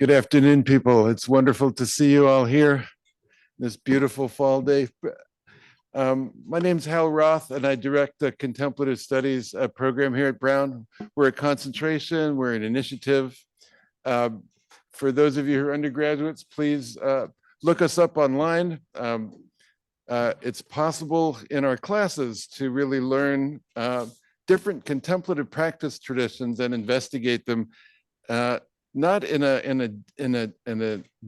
Good afternoon, people. It's wonderful to see you all here this beautiful fall day. My name's Hal Roth, and I direct the Contemplative Studies program here at Brown. We're a concentration, we're an initiative. For those of you who are undergraduates, please look us up online. It's possible in our classes to really learn different contemplative practice traditions and investigate them, not in a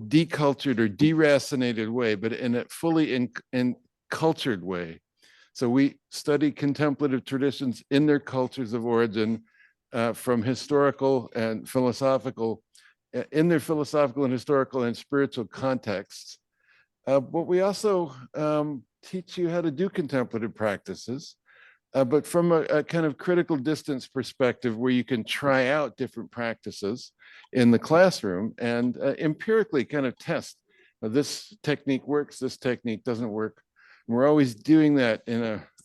decultured or deracinated way, but in a fully cultured way. So we study contemplative traditions in their cultures of origin, from historical and philosophical, in their philosophical and historical and spiritual contexts. But we also teach you how to do contemplative practices, but from a kind of critical distance perspective, where you can try out different practices in the classroom and empirically kind of test, this technique works, this technique doesn't work. And we're always doing that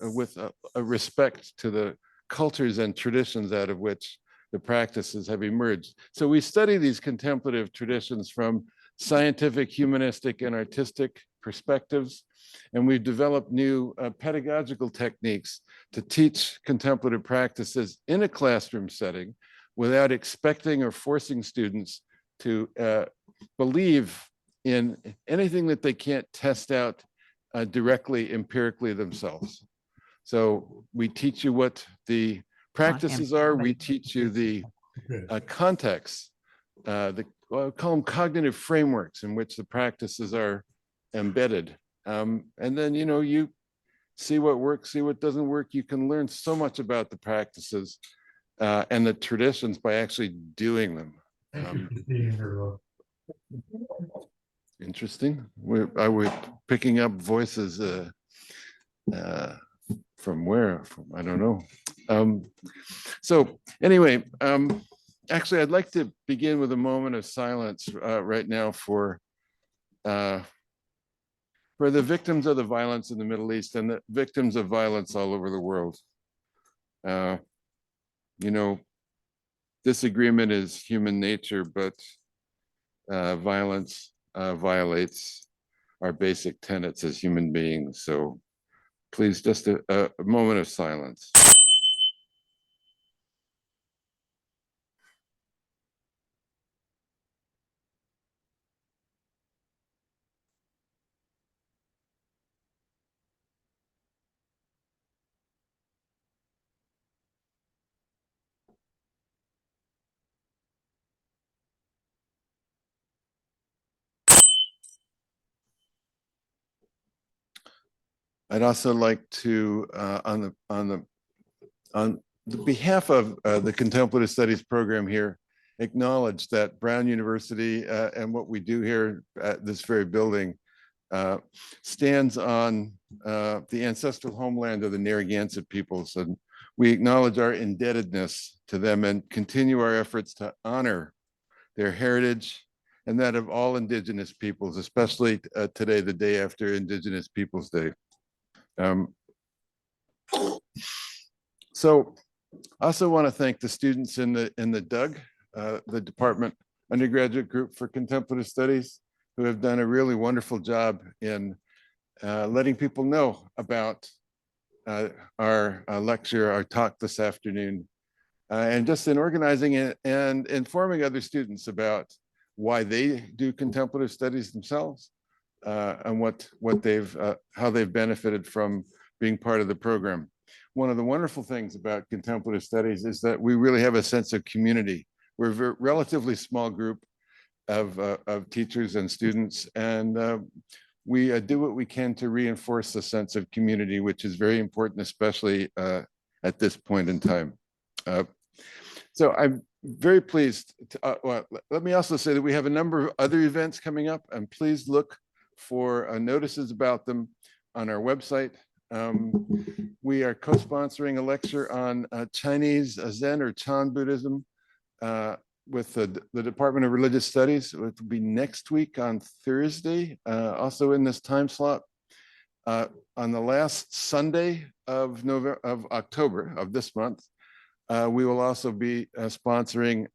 with a respect to the cultures and traditions out of which the practices have emerged. So we study these contemplative traditions from scientific, humanistic, and artistic perspectives. And we've developed new pedagogical techniques to teach contemplative practices in a classroom setting without expecting or forcing students to believe in anything that they can't test out directly, empirically themselves. So we teach you what the practices are. We teach you the context, I call them cognitive frameworks in which the practices are embedded. And then, you see what works, see what doesn't work. You can learn so much about the practices and the traditions by actually doing them. Interesting. I was picking up voices from where? I don't know. So anyway, actually, I'd like to begin with a moment of silence right now for the victims of the violence in the Middle East and the victims of violence all over the world. Disagreement is human nature, but violence violates our basic tenets as human beings. So please, just a moment of silence. I'd also like to, on the behalf of the Contemplative Studies program here, acknowledge that Brown University and what we do here at this very building stands on the ancestral homeland of the Narragansett peoples. And we acknowledge our indebtedness to them and continue our efforts to honor their heritage and that of all Indigenous peoples, especially today, the day after Indigenous Peoples Day. So I also want to thank the students in the DUG, the Department Undergraduate Group for Contemplative Studies, who have done a really wonderful job in letting people know about our lecture, our talk this afternoon, and just in organizing it and informing other students about why they do contemplative studies themselves, and how they've benefited from being part of the program. One of the wonderful things about contemplative studies is that we really have a sense of community. We're a relatively small group of teachers and students, and we do what we can to reinforce the sense of community, which is very important, especially at this point in time. So I'm very pleased to, well, let me also say that we have a number of other events coming up, and please look for notices about them on our website. We are co-sponsoring a lecture on Chinese Zen or Chan Buddhism with the Department of Religious Studies. It will be next week on Thursday, also in this time slot. On the last Sunday of October of this month, we will also be sponsoring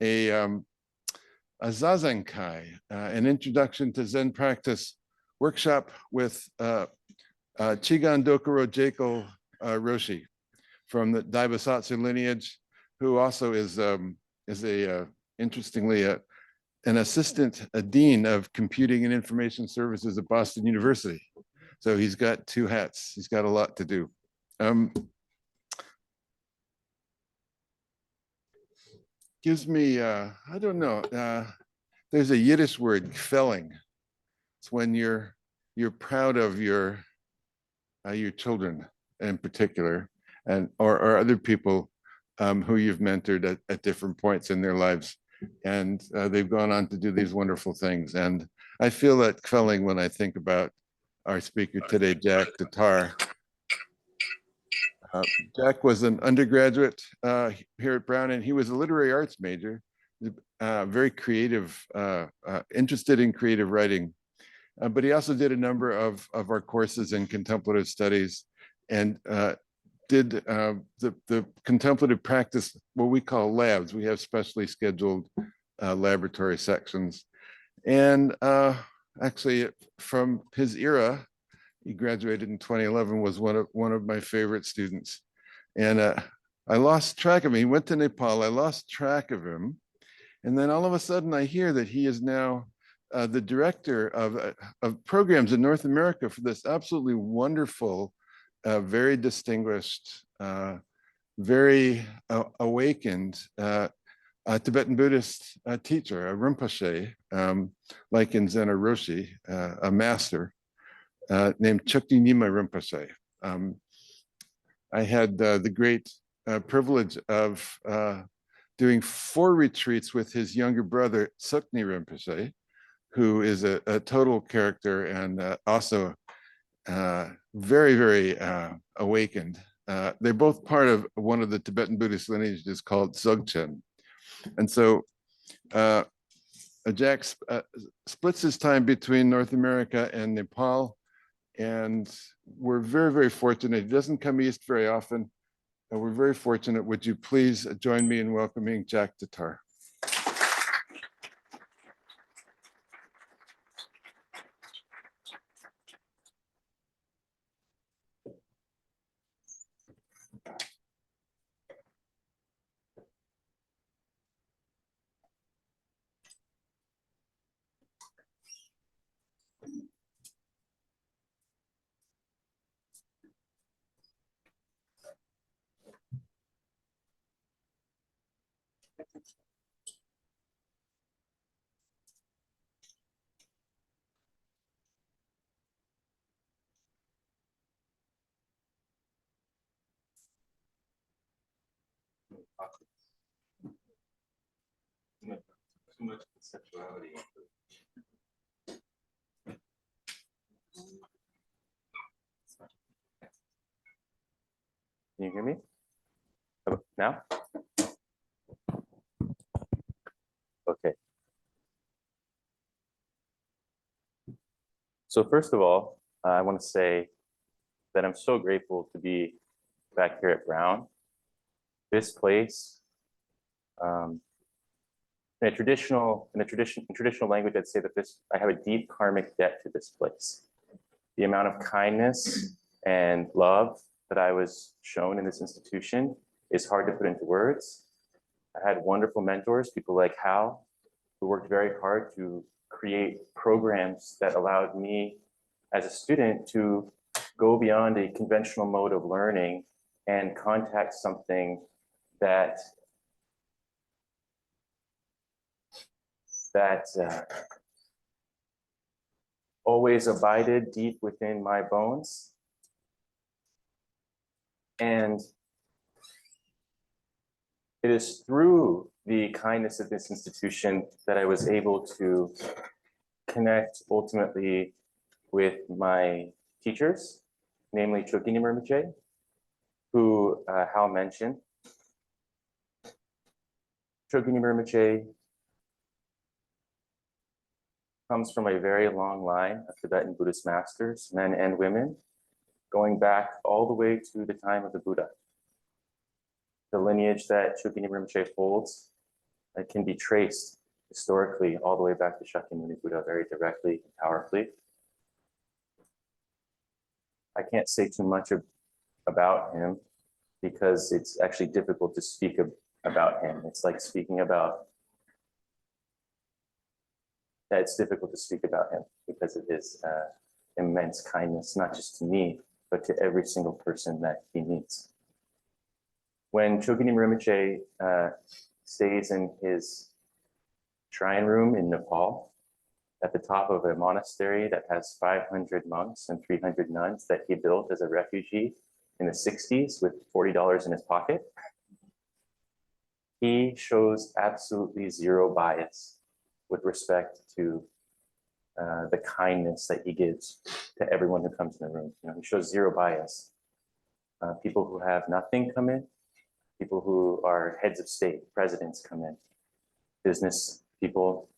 a Zazenkai, an introduction to Zen practice workshop with Chigan Dokuro Jeiko Roshi from the Daibosatsu lineage, who also is interestingly an assistant, a dean of computing and information services at Boston University. So he's got two hats. He's got a lot to do. Gives me, I don't know, there's a Yiddish word, gfelling. It's when you're proud of your children in particular, and or other people who you've mentored at different points in their lives. And they've gone on to do these wonderful things. And I feel that gfelling when I think about our speaker today, Jack DeTar. Jack was an undergraduate here at Brown, and he was a literary arts major, very creative, interested in creative writing. But he also did a number of our courses in contemplative studies and did the contemplative practice, what we call labs. We have specially scheduled laboratory sections. And actually, from his era, he graduated in 2011, was one of my favorite students. And I lost track of him. He went to Nepal. I lost track of him. And then all of a sudden I hear that he is now the director of programs in North America for this absolutely wonderful, very distinguished, very awakened Tibetan Buddhist teacher, a Rinpoche, like in Zen Roshi, a master. Named Chukdi Nyima Rinpoche. I had the great privilege of doing 4 retreats with his younger brother, Sukni Rinpoche, who is a total character and also very, very awakened. They're both part of one of the Tibetan Buddhist lineages called Dzogchen. And so Jack splits his time between North America and Nepal. And we're very, very fortunate. He doesn't come east very often. And we're very fortunate. Would you please join me in welcoming Jack DeTar? Too much conceptuality. Can you hear me? Now? Okay. So first of all, I want to say that I'm so grateful to be back here at Brown. This place, in traditional language, I'd say that I have a deep karmic debt to this place. The amount of kindness and love that I was shown in this institution is hard to put into words. I had wonderful mentors, people like Hal, who worked very hard to create programs that allowed me as a student to go beyond a conventional mode of learning and contact something that always abided deep within my bones. And it is through the kindness of this institution that I was able to connect ultimately with my teachers, namely Chokini Rinpoche, who Hal mentioned. Chokini Rinpoche comes from a very long line of Tibetan Buddhist masters, men and women, going back all the way to the time of the Buddha. The lineage that Chokini Rinpoche holds can be traced historically all the way back to Shakyamuni Buddha very directly and powerfully. I can't say too much about him because it's actually difficult to speak about him. It's like speaking about, it's difficult to speak about him because of his immense kindness, not just to me, but to every single person that he meets. When Chogyam Rinpoche stays in his shrine room in Nepal, at the top of a monastery that has 500 monks and 300 nuns that he built as a refugee in the 60s with $40 in his pocket, he shows absolutely zero bias with respect to the kindness that he gives to everyone who comes in the room. You know, he shows zero bias. People who have nothing come in, people who are heads of state, presidents come in, business people,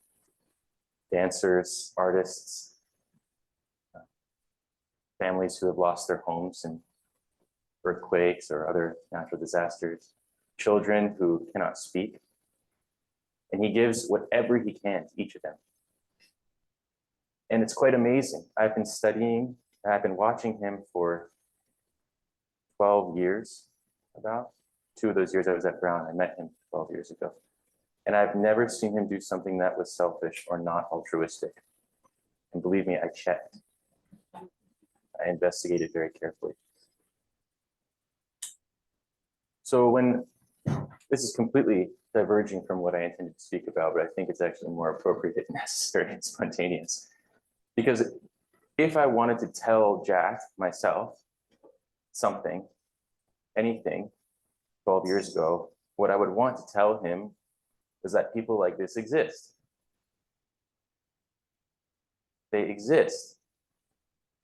dancers, artists, families who have lost their homes in earthquakes or other natural disasters, children who cannot speak. And he gives whatever he can to each of them. And it's quite amazing. I've been watching him for 12 years, about. 2 of those years I was at Brown. I met him 12 years ago. And I've never seen him do something that was selfish or not altruistic. And believe me, I checked. I investigated very carefully. So when this is completely diverging from what I intended to speak about, but I think it's actually more appropriate, necessary, and spontaneous. Because if I wanted to tell Jack myself something, anything, 12 years ago, what I would want to tell him is that people like this exist. They exist.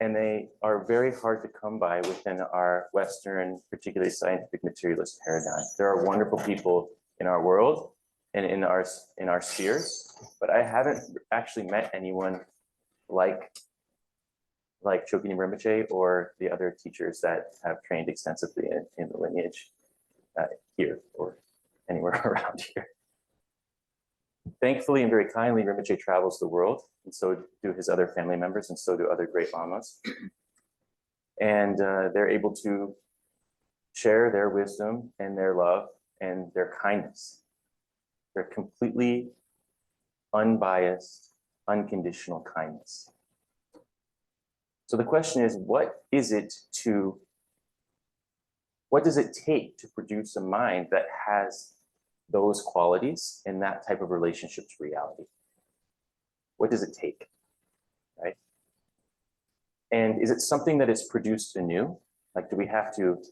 And they are very hard to come by within our Western, particularly scientific materialist paradigm. There are wonderful people in our world and in our spheres, but I haven't actually met anyone like Chogyam Rinpoche or the other teachers that have trained extensively in the lineage here or anywhere around here. Thankfully and very kindly, Rinpoche travels the world, and so do his other family members, and so do other great lamas. And they're able to share their wisdom and their love and their kindness. They're completely unbiased, unconditional kindness. So the question is, what does it take to produce a mind that has those qualities and that type of relationship to reality? What does it take, right? And is it something that is produced anew? Like, do we have to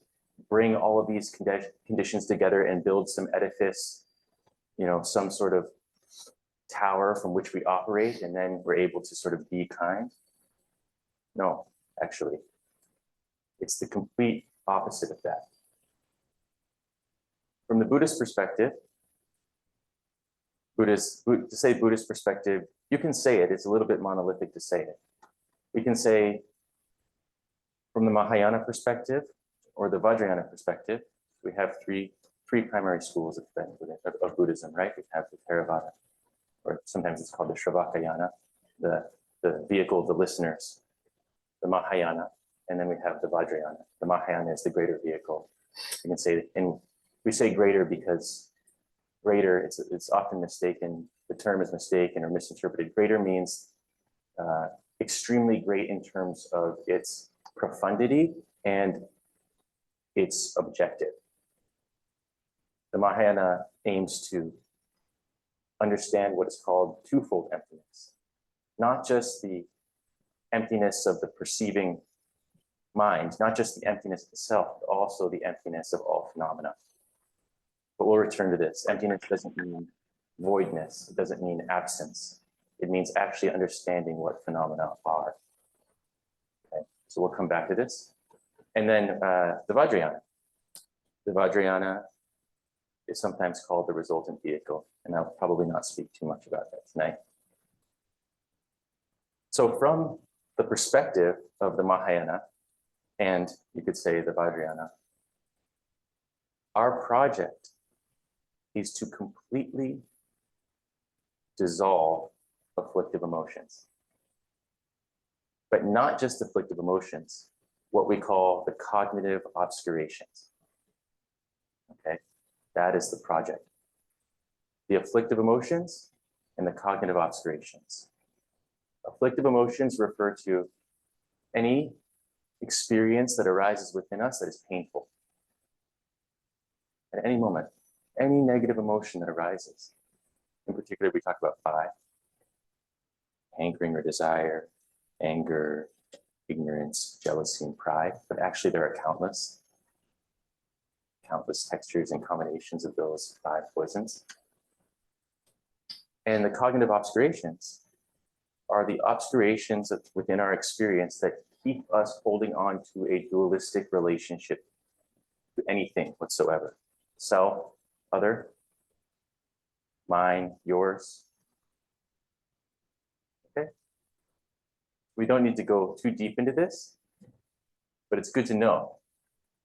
bring all of these conditions together and build some edifice, you know, some sort of tower from which we operate, and then we're able to sort of be kind? No, actually, it's the complete opposite of that. From the Buddhist perspective, to say Buddhist perspective, you can say it, it's a little bit monolithic to say it. We can say from the Mahayana perspective or the Vajrayana perspective, we have three primary schools of Buddhism, right? We have the Theravada, or sometimes it's called the Shravakayana, the vehicle of the listeners, the Mahayana, and then we have the Vajrayana. The Mahayana is the greater vehicle. You can say, and we say greater because greater, it's often mistaken, the term is mistaken or misinterpreted. Greater means extremely great in terms of its profundity and its objective. The Mahayana aims to understand what is called twofold emptiness, not just the emptiness of the perceiving mind, not just the emptiness of the self, but also the emptiness of all phenomena. But we'll return to this. Emptiness doesn't mean voidness. It doesn't mean absence. It means actually understanding what phenomena are. Okay, so we'll come back to this. And then the Vajrayana. The Vajrayana is sometimes called the resultant vehicle, and I'll probably not speak too much about that tonight. So from the perspective of the Mahayana, and you could say the Vajrayana, our project is to completely dissolve afflictive emotions. But not just afflictive emotions, what we call the cognitive obscurations. Okay, that is the project. The afflictive emotions and the cognitive obscurations. Afflictive emotions refer to any experience that arises within us that is painful. At any moment, any negative emotion that arises. In particular, we talk about 5: hankering or desire, anger, ignorance, jealousy, and pride. But actually, there are countless textures and combinations of those 5 poisons. And the cognitive obscurations are the obscurations within our experience that keep us holding on to a dualistic relationship to anything whatsoever. Self, other, mine, yours. Okay. We don't need to go too deep into this, but it's good to know.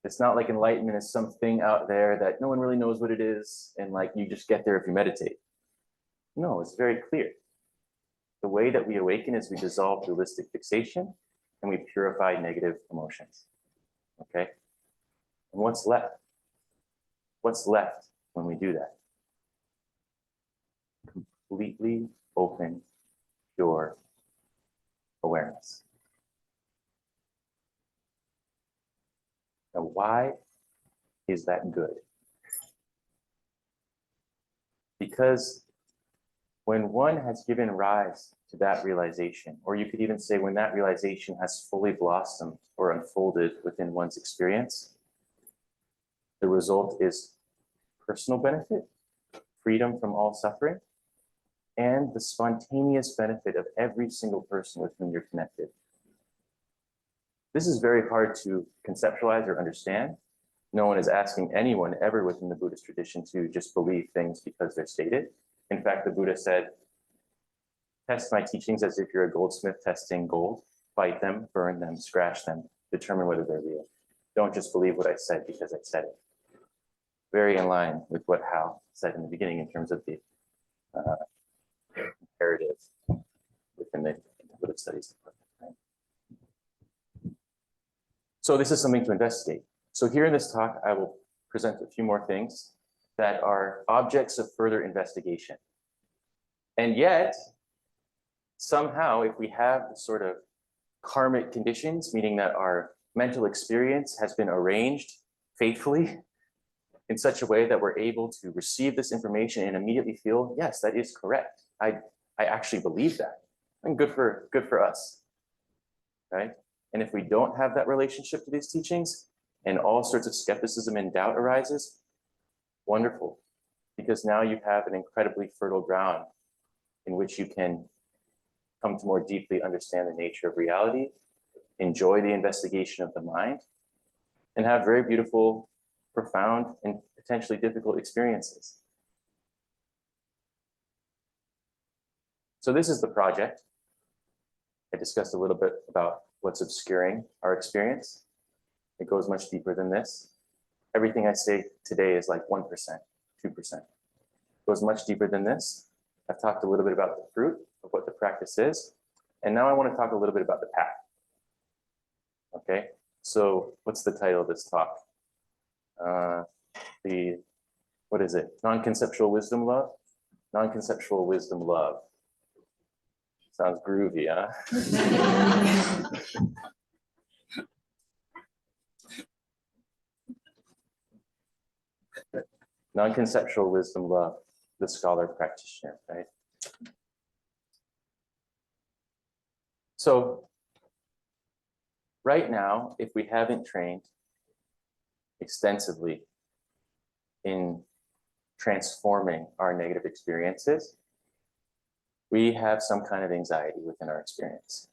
It's not like enlightenment is something out there that no one really knows what it is, and like you just get there if you meditate. No, it's very clear. The way that we awaken is we dissolve dualistic fixation and we purify negative emotions. Okay? And what's left? What's left when we do that? Completely open, pure awareness. Now, why is that good? Because when one has given rise to that realization, or you could even say when that realization has fully blossomed or unfolded within one's experience, the result is personal benefit, freedom from all suffering, and the spontaneous benefit of every single person with whom you're connected. This is very hard to conceptualize or understand. No one is asking anyone ever within the Buddhist tradition to just believe things because they're stated. In fact, the Buddha said, test my teachings as if you're a goldsmith testing gold. Fight them, burn them, scratch them, determine whether they're real. Don't just believe what I said because I said it. Very in line with what Hal said in the beginning in terms of the imperative within the Buddhist studies. So this is something to investigate. So here in this talk, I will present a few more things that are objects of further investigation. And yet, somehow, if we have the sort of karmic conditions, meaning that our mental experience has been arranged faithfully in such a way that we're able to receive this information and immediately feel, yes, that is correct. I actually believe that. And good for us, right? And if we don't have that relationship to these teachings and all sorts of skepticism and doubt arises, wonderful, because now you have an incredibly fertile ground in which you can come to more deeply understand the nature of reality, enjoy the investigation of the mind, and have very beautiful, profound, and potentially difficult experiences. So this is the project. I discussed a little bit about what's obscuring our experience. It goes much deeper than this. Everything I say today is like 1%, 2%. It goes much deeper than this. I've talked a little bit about the fruit of what the practice is. And now I want to talk a little bit about the path. Okay, so what's the title of this talk? What is it? Non-conceptual wisdom love? Non-conceptual wisdom love. Sounds groovy, huh? Non-conceptual wisdom love, the scholar practitioner, right? So right now, if we haven't trained extensively in transforming our negative experiences, we have some kind of anxiety within our experience.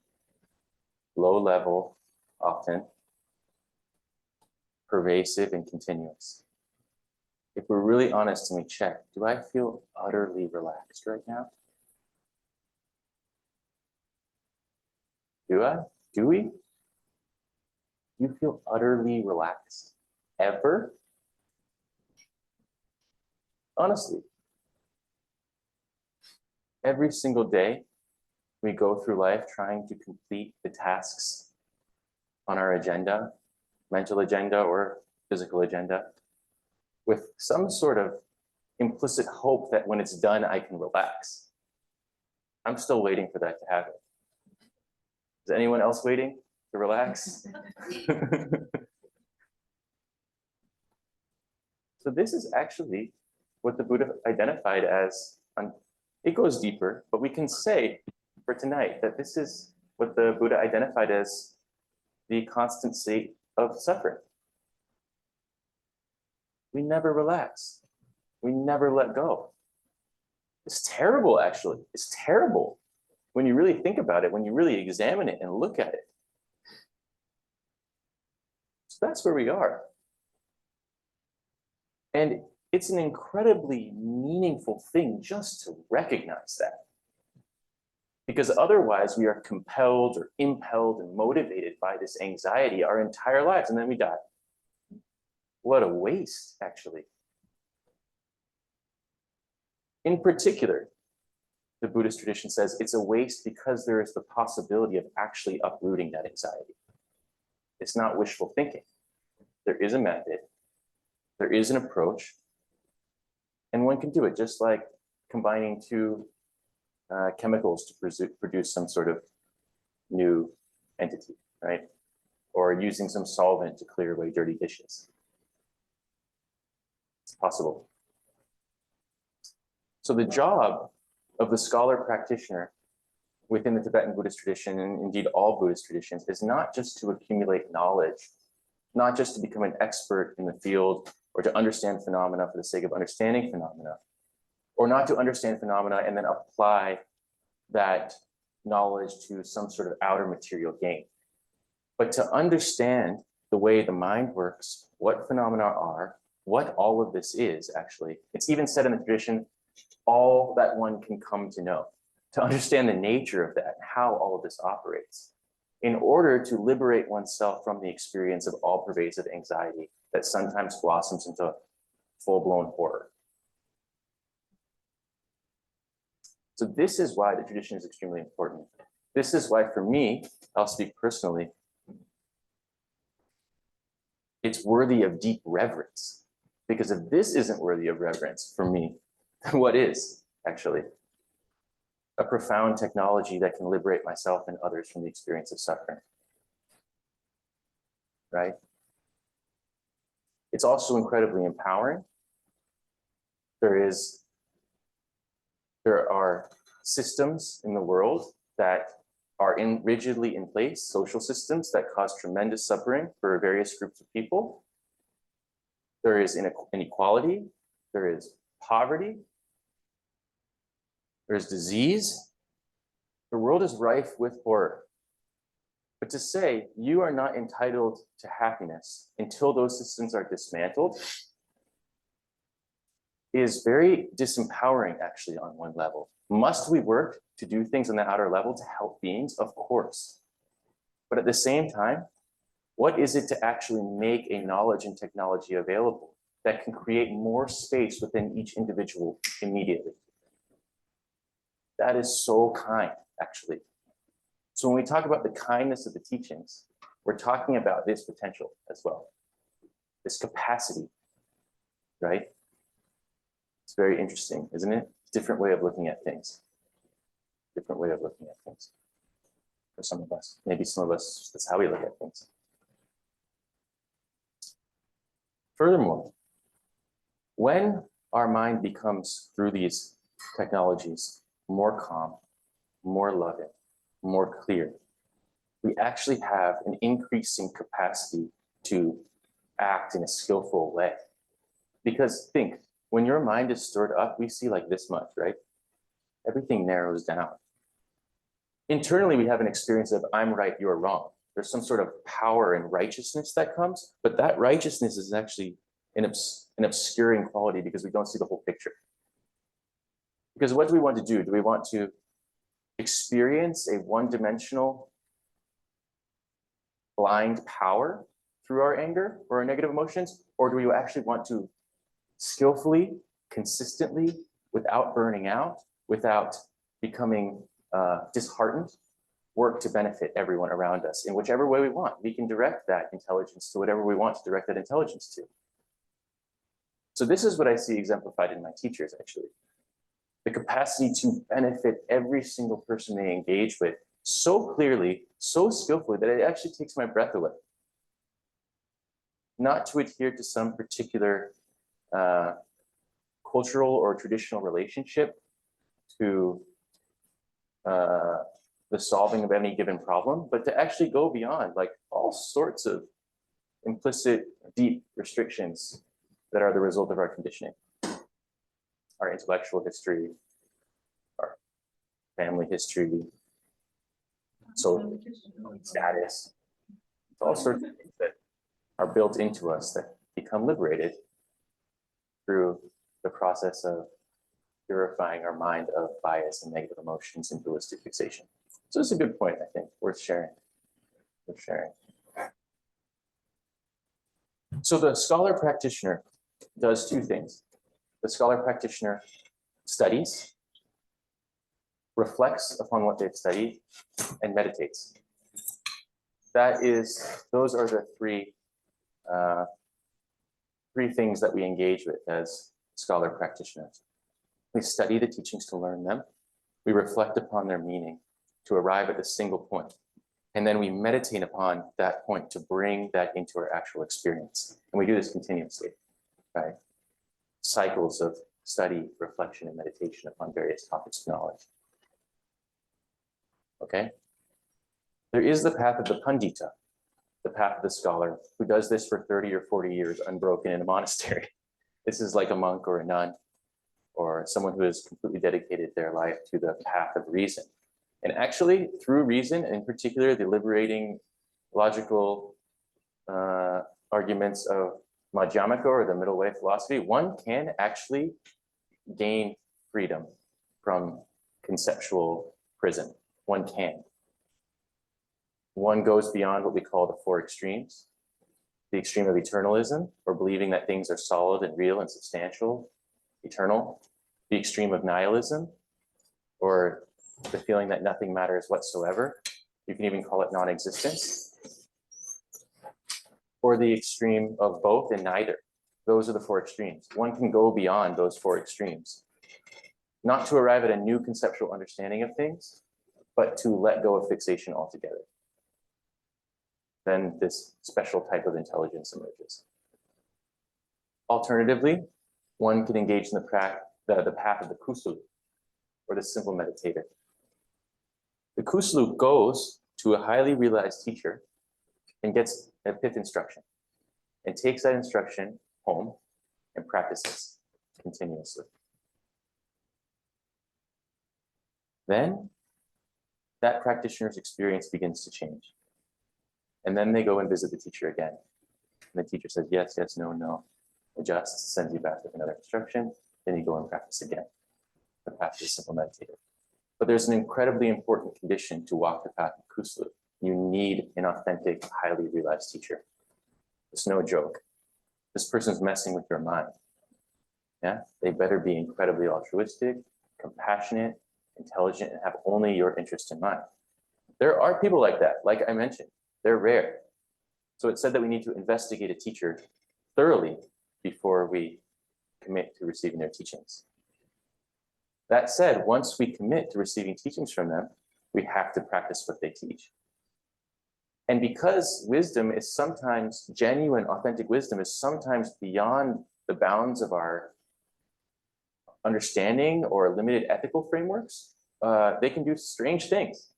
Low level, often, pervasive and continuous. If we're really honest and we check, do I feel utterly relaxed right now? Do I? Do we? You feel utterly relaxed? Ever? Honestly. every single day, we go through life trying to complete the tasks on our agenda, mental agenda or physical agenda, with some sort of implicit hope that when it's done, I can relax. I'm still waiting for that to happen. Is anyone else waiting to relax? So this is actually what the Buddha identified as, it goes deeper, but we can say for tonight that this is what the Buddha identified as the constant state of suffering. We never relax. We never let go. It's terrible, actually. It's terrible when you really think about it, when you really examine it and look at it. So that's where we are. And it's an incredibly meaningful thing just to recognize that. Because otherwise we are compelled or impelled and motivated by this anxiety our entire lives, and then we die. What a waste, actually. In particular, the Buddhist tradition says it's a waste because there is the possibility of actually uprooting that anxiety. It's not wishful thinking. There is a method, there is an approach, and one can do it just like combining two chemicals to produce some sort of new entity, right? Or using some solvent to clear away dirty dishes. It's possible. So the job of the scholar practitioner within the Tibetan Buddhist tradition, and indeed all Buddhist traditions, is not just to accumulate knowledge, not just to become an expert in the field or to understand phenomena for the sake of understanding phenomena, or not to understand phenomena and then apply that knowledge to some sort of outer material gain, but to understand the way the mind works, what phenomena are, what all of this is actually. It's even said in the tradition, all that one can come to know, to understand the nature of that, how all of this operates, in order to liberate oneself from the experience of all pervasive anxiety that sometimes blossoms into full-blown horror. So this is why the tradition is extremely important. This is why, for me, I'll speak personally, it's worthy of deep reverence. Because if this isn't worthy of reverence for me, what is actually a profound technology that can liberate myself and others from the experience of suffering, right? It's also incredibly empowering. There are systems in the world that are rigidly in place, social systems that cause tremendous suffering for various groups of people. There is inequality, there is poverty, there's disease. The world is rife with horror. But to say you are not entitled to happiness until those systems are dismantled is very disempowering, actually, on one level. Must we work to do things on the outer level to help beings? Of course. But at the same time, what is it to actually make a knowledge and technology available that can create more space within each individual immediately? That is so kind, actually. So when we talk about the kindness of the teachings, we're talking about this potential as well, this capacity, right? It's very interesting, isn't it? Different way of looking at things. Different way of looking at things for some of us. Maybe some of us, that's how we look at things. Furthermore, when our mind becomes, through these technologies, more calm, more loving, more clear, we actually have an increasing capacity to act in a skillful way. Because think, when your mind is stirred up, we see like this much, right? Everything narrows down. Internally, we have an experience of I'm right, you're wrong. There's some sort of power and righteousness that comes, but that righteousness is actually an obscuring quality because we don't see the whole picture. Because what do we want to do? Do we want to experience a one-dimensional blind power through our anger or our negative emotions? Or do we actually want to skillfully, consistently, without burning out, without becoming disheartened, work to benefit everyone around us in whichever way we want. We can direct that intelligence to whatever we want to direct that intelligence to. So this is what I see exemplified in my teachers, actually. The capacity to benefit every single person they engage with so clearly, so skillfully, that it actually takes my breath away. Not to adhere to some particular cultural or traditional relationship to the solving of any given problem, but to actually go beyond like all sorts of implicit, deep restrictions that are the result of our conditioning, our intellectual history, our family history, social status, all sorts of things that are built into us that become liberated through the process of purifying our mind of bias and negative emotions and dualistic fixation. So it's a good point, I think, worth sharing. So the scholar practitioner does two things. The scholar practitioner studies, reflects upon what they've studied, and meditates. Those are the three things that we engage with as scholar practitioners. We study the teachings to learn them. We reflect upon their meaning to arrive at a single point. And then we meditate upon that point to bring that into our actual experience. And we do this continuously, right? Cycles of study, reflection, and meditation upon various topics of knowledge. Okay? There is the path of the Pandita, the path of the scholar, who does this for 30 or 40 years unbroken in a monastery. This is like a monk or a nun, or someone who has completely dedicated their life to the path of reason. And actually, through reason, in particular, the liberating logical arguments of Madhyamaka, or the middle way philosophy, one can actually gain freedom from conceptual prison. One can. One goes beyond what we call the four extremes. The extreme of eternalism, or believing that things are solid and real and substantial, eternal. The extreme of nihilism, or the feeling that nothing matters whatsoever. You can even call it non-existence. Or the extreme of both and neither. Those are the four extremes. One can go beyond those four extremes. Not to arrive at a new conceptual understanding of things, but to let go of fixation altogether. Then this special type of intelligence emerges. Alternatively, one can engage in the path of the Kusulu, or the simple meditator. The Kusulu goes to a highly realized teacher and gets a fifth instruction, and takes that instruction home and practices continuously. Then that practitioner's experience begins to change. And then they go and visit the teacher again. And the teacher says, yes, yes, no, no. Adjusts, sends you back with another instruction. Then you go and practice again. The path of the simple meditator. But there's an incredibly important condition to walk the path of Kusulu. You need an authentic, highly realized teacher. It's no joke. This person's messing with your mind. Yeah, they better be incredibly altruistic, compassionate, intelligent, and have only your interest in mind. There are people like that, like I mentioned. They're rare. So it's said that we need to investigate a teacher thoroughly before we commit to receiving their teachings. That said, once we commit to receiving teachings from them, we have to practice what they teach. And because wisdom is sometimes, genuine, authentic wisdom is sometimes beyond the bounds of our understanding or limited ethical frameworks, they can do strange things,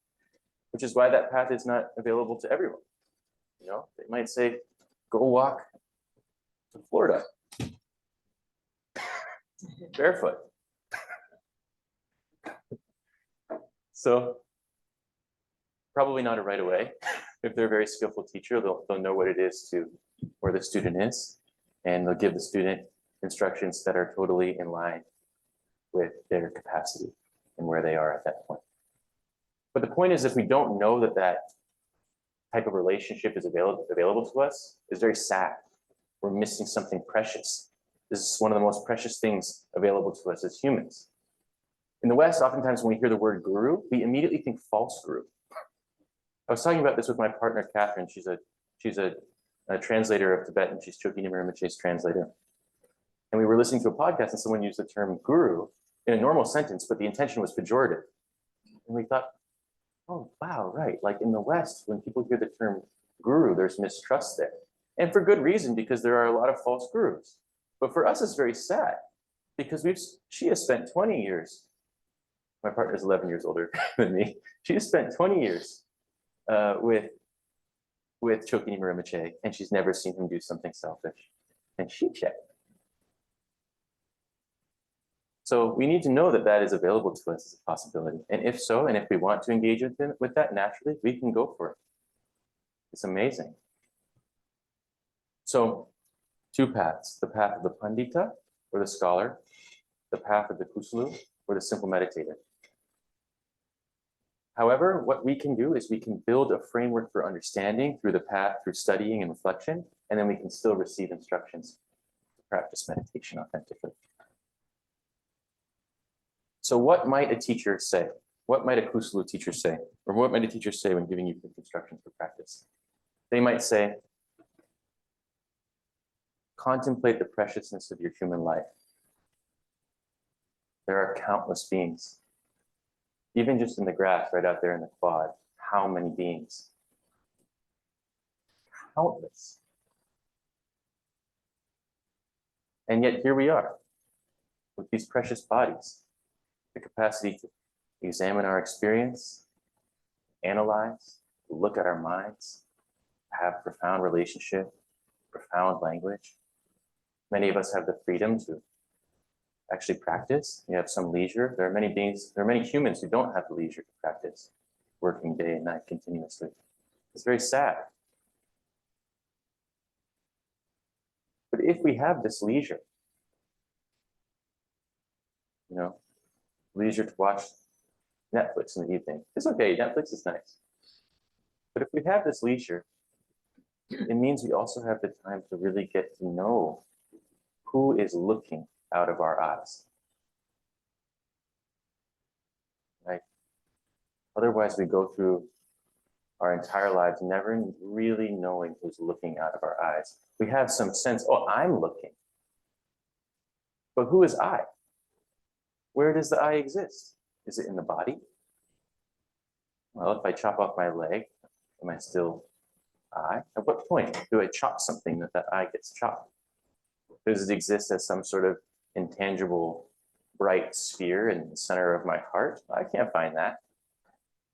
which is why that path is not available to everyone. You know, they might say, go walk to Florida barefoot. So probably not a right away. If they're a very skillful teacher, they'll know what it is to where the student is, and they'll give the student instructions that are totally in line with their capacity and where they are at that point. But the point is, if we don't know that that type of relationship is available to us, it's very sad. We're missing something precious. This is one of the most precious things available to us as humans. In the West, oftentimes when we hear the word guru, we immediately think false guru. I was talking about this with my partner, Catherine. She's a translator of Tibetan. She's Chokyi Rinpoche's translator. And we were listening to a podcast and someone used the term guru in a normal sentence, but the intention was pejorative. And we thought, oh, wow, right. Like in the West, when people hear the term guru, there's mistrust there. And for good reason, because there are a lot of false gurus. But for us, it's very sad because she has spent 20 years. My partner is 11 years older than me. She has spent 20 years with Chokyi Rinpoche, and she's never seen him do something selfish. And she checked. So we need to know that that is available to us as a possibility. And if so, and if we want to engage with that naturally, we can go for it. It's amazing. So 2 paths, the path of the Pandita, or the scholar, the path of the Kusulu, or the simple meditator. However, what we can do is we can build a framework for understanding through the path, through studying and reflection, and then we can still receive instructions to practice meditation authentically. So what might a teacher say? What might a Kusulu teacher say? Or what might a teacher say when giving you instructions for practice? They might say, contemplate the preciousness of your human life. There are countless beings. Even just in the grass right out there in the quad, how many beings? Countless. And yet here we are with these precious bodies, the capacity to examine our experience, analyze, look at our minds, have profound relationship, profound language. Many of us have the freedom to actually practice. You have some leisure. There are many beings, there are many humans who don't have the leisure to practice, working day and night continuously. It's very sad. But if we have this leisure, leisure to watch Netflix in the evening, it's okay, Netflix is nice. But if we have this leisure, it means we also have the time to really get to know who is looking out of our eyes, right? Otherwise, we go through our entire lives never really knowing who's looking out of our eyes. We have some sense, oh, I'm looking. But who is I? Where does the I exist? Is it in the body? Well, if I chop off my leg, am I still I? At what point do I chop something that I gets chopped? Does it exist as some sort of intangible, bright sphere in the center of my heart? I can't find that.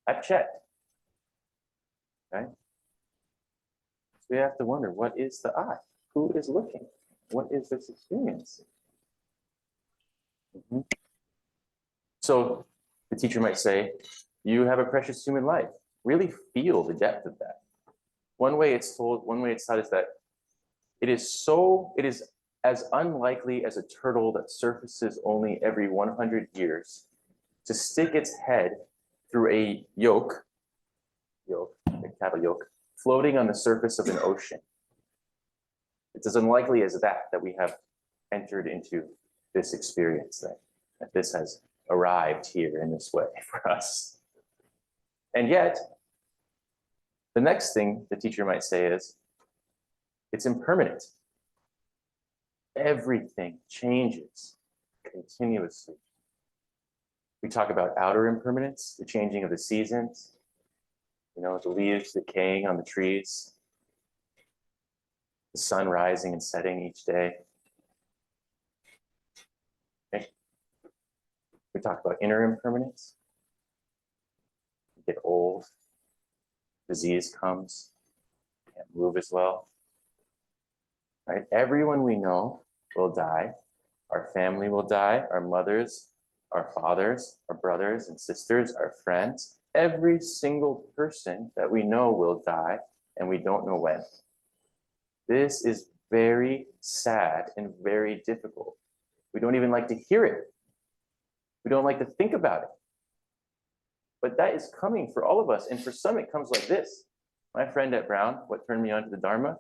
I've checked. Right? So we have to wonder, what is the I? Who is looking? What is this experience? So the teacher might say, you have a precious human life. Really feel the depth of that. One way it's taught is that it is as unlikely as a turtle that surfaces only every 100 years to stick its head through a cattle yoke, floating on the surface of an ocean. It's as unlikely as that we have entered into this experience, that this has arrived here in this way for us. And yet, the next thing the teacher might say is, it's impermanent. Everything changes continuously. We talk about outer impermanence, the changing of the seasons, the leaves decaying on the trees, the sun rising and setting each day. Okay. We talk about inner impermanence. You get old, disease comes, can't move as well. Right? Everyone we know will die. Our family will die, our mothers, our fathers, our brothers and sisters, our friends. Every single person that we know will die, and we don't know when. This is very sad and very difficult. We don't even like to hear it. We don't like to think about it. But that is coming for all of us, and for some it comes like this. My friend at Brown, what turned me on to the Dharma,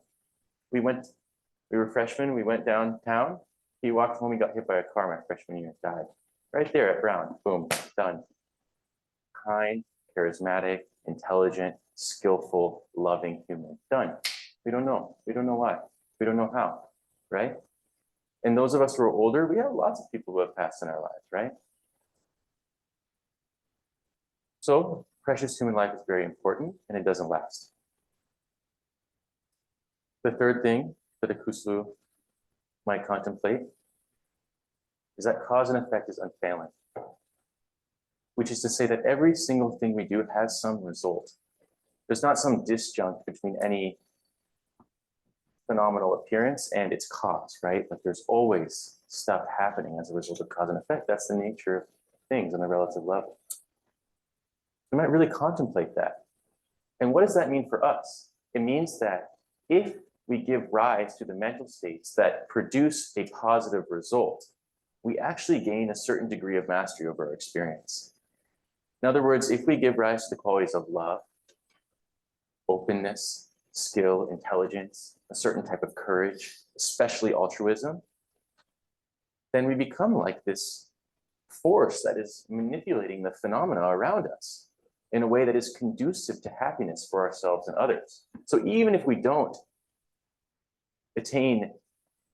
we were freshmen, we went downtown. He walked home, he got hit by a car my freshman year, died. Right there at Brown, boom, done. Kind, charismatic, intelligent, skillful, loving human, done. We don't know. We don't know why. We don't know how, right? And those of us who are older, we have lots of people who have passed in our lives, right? So precious human life is very important and it doesn't last. The third thing that a kuslu might contemplate is that cause and effect is unfailing, which is to say that every single thing we do has some result. There's not some disjunct between any phenomenal appearance and its cause, right? Like there's always stuff happening as a result of cause and effect. That's the nature of things on the relative level. We might really contemplate that. And what does that mean for us? It means that if we give rise to the mental states that produce a positive result, we actually gain a certain degree of mastery over our experience. In other words, if we give rise to the qualities of love, openness, skill, intelligence, a certain type of courage, especially altruism, then we become like this force that is manipulating the phenomena around us in a way that is conducive to happiness for ourselves and others. So even if we don't attain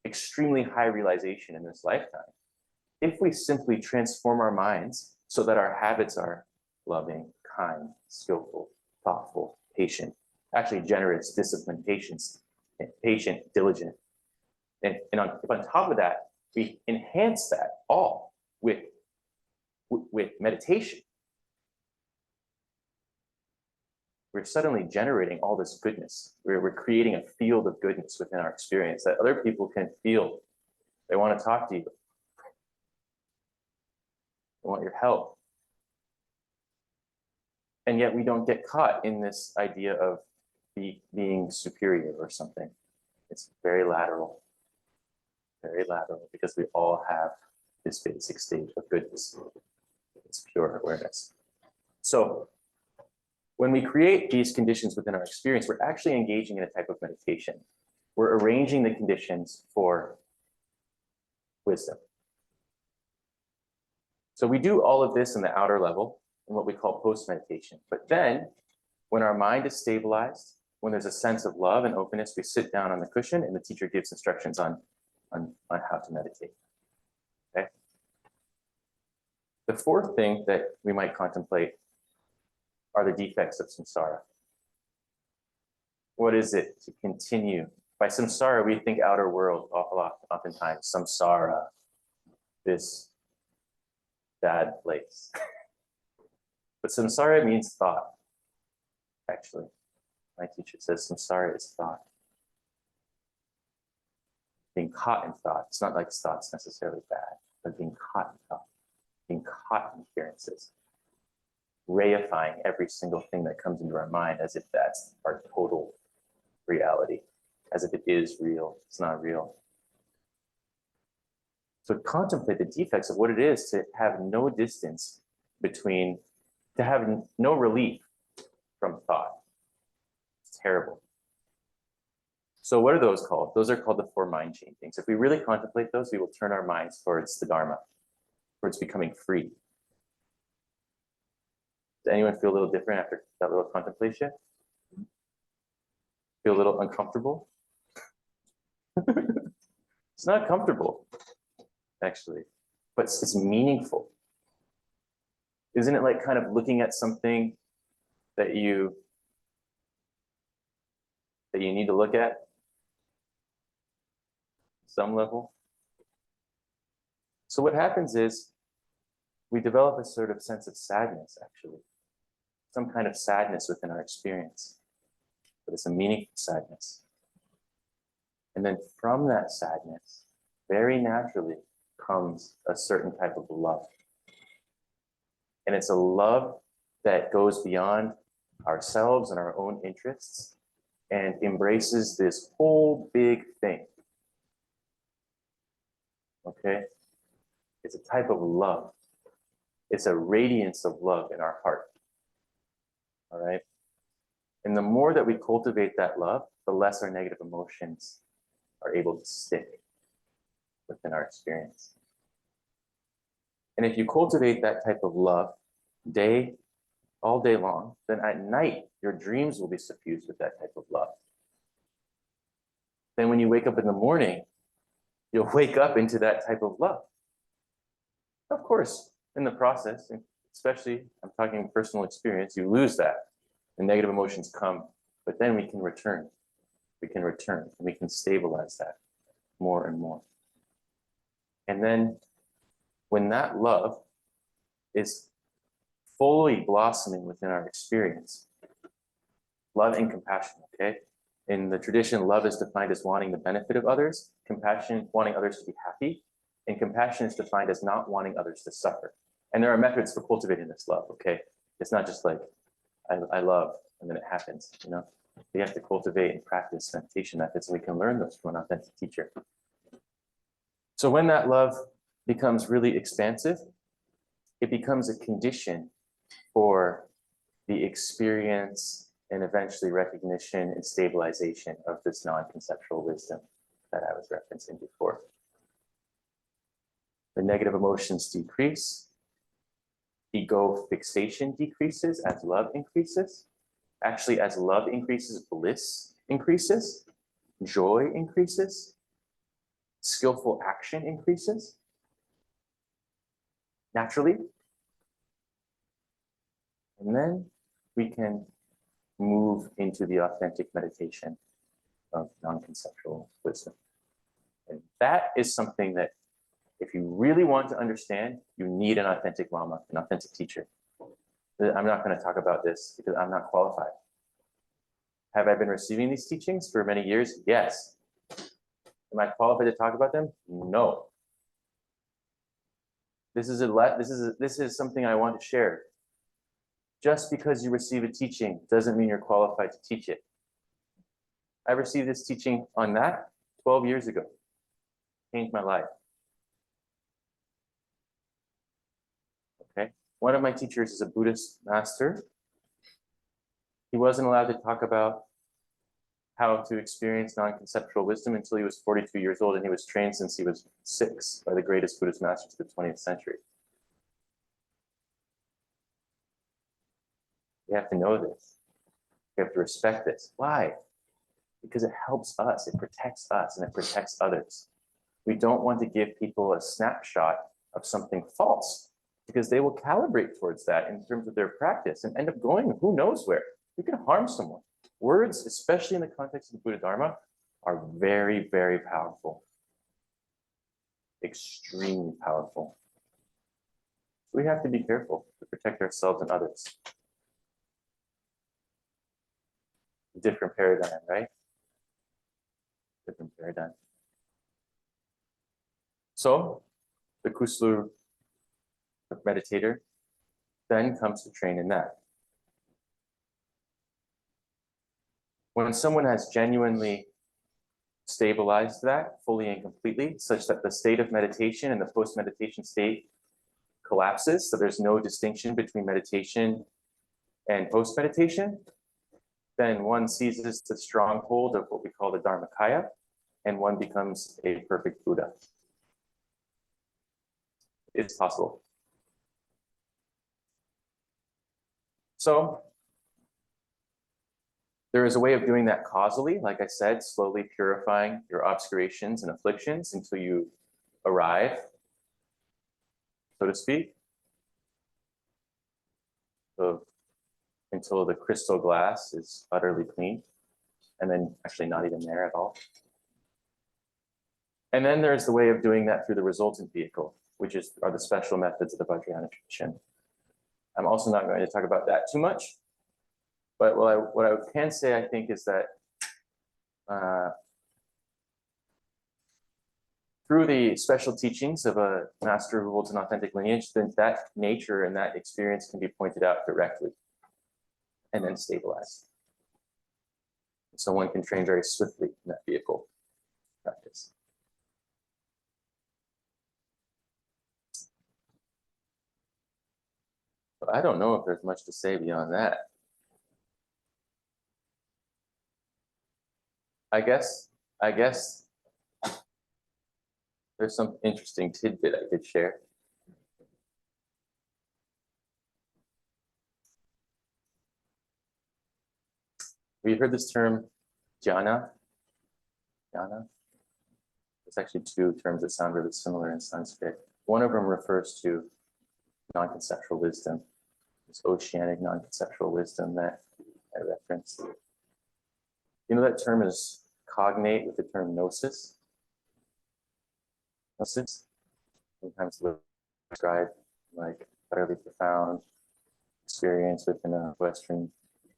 extremely high realization in this lifetime, if we simply transform our minds so that our habits are loving, kind, skillful, thoughtful, patient, actually generous, disciplined, patient, diligent. And on top of that, we enhance that all with meditation. We're suddenly generating all this goodness. We're creating a field of goodness within our experience that other people can feel. They want to talk to you. They want your help. And yet we don't get caught in this idea of being superior or something. It's very lateral, because we all have this basic state of goodness. It's pure awareness. So when we create these conditions within our experience, we're actually engaging in a type of meditation. We're arranging the conditions for wisdom. So we do all of this in the outer level in what we call post-meditation. But then when our mind is stabilized, when there's a sense of love and openness, we sit down on the cushion and the teacher gives instructions on how to meditate. Okay. The fourth thing that we might contemplate are the defects of samsara. What is it to continue? By samsara, we think outer world oftentimes, samsara, this bad place. But samsara means thought, actually. My teacher says samsara is thought. Being caught in thought. It's not like thought's necessarily bad, but being caught in thought, being caught in appearances, reifying every single thing that comes into our mind as if that's our total reality, as if it is real. It's not real. So contemplate the defects of what it is to have no distance between, to have no relief from thought. It's terrible. So what are those called? Those are called the four mind changings. If we really contemplate those, we will turn our minds towards the Dharma, towards becoming free. Does anyone feel a little different after that little contemplation? Feel a little uncomfortable? It's not comfortable, actually, but it's meaningful. Isn't it like kind of looking at something that you need to look at? Some level. So what happens is we develop a sort of sense of sadness, actually. Some kind of sadness within our experience, but it's a meaningful sadness. And then from that sadness, very naturally comes a certain type of love. And it's a love that goes beyond ourselves and our own interests and embraces this whole big thing. Okay? It's a type of love. It's a radiance of love in our heart. All right? And the more that we cultivate that love, the less our negative emotions are able to stick within our experience. And if you cultivate that type of love all day long, then at night, your dreams will be suffused with that type of love. Then when you wake up in the morning, you'll wake up into that type of love. Of course, in the process, especially I'm talking personal experience, you lose that. The negative emotions come, but then we can return. We can return and we can stabilize that more and more. And then when that love is fully blossoming within our experience, love and compassion, okay? In the tradition, love is defined as wanting the benefit of others, compassion, wanting others to be happy, and compassion is defined as not wanting others to suffer. And there are methods for cultivating this love, okay? It's not just like, I love, and then it happens, you know? We have to cultivate and practice meditation methods, and we can learn those from an authentic teacher. So when that love becomes really expansive, it becomes a condition for the experience and eventually recognition and stabilization of this non-conceptual wisdom that I was referencing before. The negative emotions decrease. Ego fixation decreases as love increases. Actually, as love increases, bliss increases, joy increases, skillful action increases naturally. And then we can move into the authentic meditation of non-conceptual wisdom. And that is something that if you really want to understand, you need an authentic Lama, an authentic teacher. I'm not going to talk about this because I'm not qualified. Have I been receiving these teachings for many years? Yes. Am I qualified to talk about them? No. This is something I want to share. Just because you receive a teaching doesn't mean you're qualified to teach it. I received this teaching on that 12 years ago. Changed my life. Okay. One of my teachers is a Buddhist master. He wasn't allowed to talk about how to experience non-conceptual wisdom until he was 42 years old, and he was trained since he was 6 by the greatest Buddhist masters of the 20th century. You have to know this. You have to respect this. Why? Because it helps us, it protects us, and it protects others. We don't want to give people a snapshot of something false, because they will calibrate towards that in terms of their practice and end up going who knows where. You can harm someone. Words, especially in the context of the Buddha Dharma, are very, very powerful. Extremely powerful. We have to be careful to protect ourselves and others. Different paradigm, right? Different paradigm. So the Kuslu meditator then comes to train in that. When someone has genuinely stabilized that fully and completely, such that the state of meditation and the post-meditation state collapses, so there's no distinction between meditation and post-meditation, then one seizes the stronghold of what we call the Dharmakaya, and one becomes a perfect Buddha. It's possible. So there is a way of doing that causally, like I said, slowly purifying your obscurations and afflictions until you arrive, so to speak, so until the crystal glass is utterly clean, and then actually not even there at all. And then there's the way of doing that through the resultant vehicle, which are the special methods of the Vajrayana tradition. I'm also not going to talk about that too much, but what I can say, I think, is that through the special teachings of a master who holds an authentic lineage, then that nature and that experience can be pointed out directly and then stabilized. So one can train very swiftly in that vehicle practice. But I don't know if there's much to say beyond that. I guess there's some interesting tidbit I could share. We heard this term, jhana. Jhana. There's actually two terms that sound really similar in Sanskrit. One of them refers to non-conceptual wisdom, this oceanic non-conceptual wisdom that I referenced. You know that term is cognate with the term gnosis. Gnosis, sometimes describe like utterly profound experience within a Western,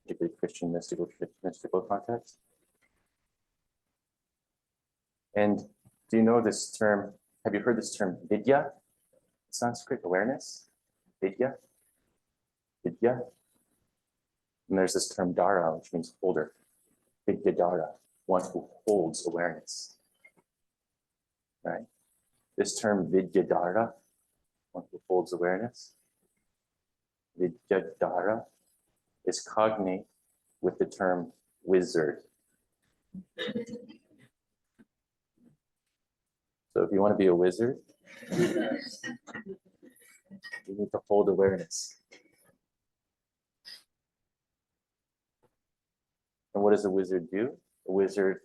particularly Christian mystical context. And do you know this term? Have you heard this term vidya? Sanskrit awareness, vidya, vidya. And there's this term dara, which means holder. Vidya dara, one who holds awareness. Right? This term vidya dara, one who holds awareness, vidya dara, is cognate with the term wizard. So if you want to be a wizard, you need to hold awareness. And what does a wizard do? A wizard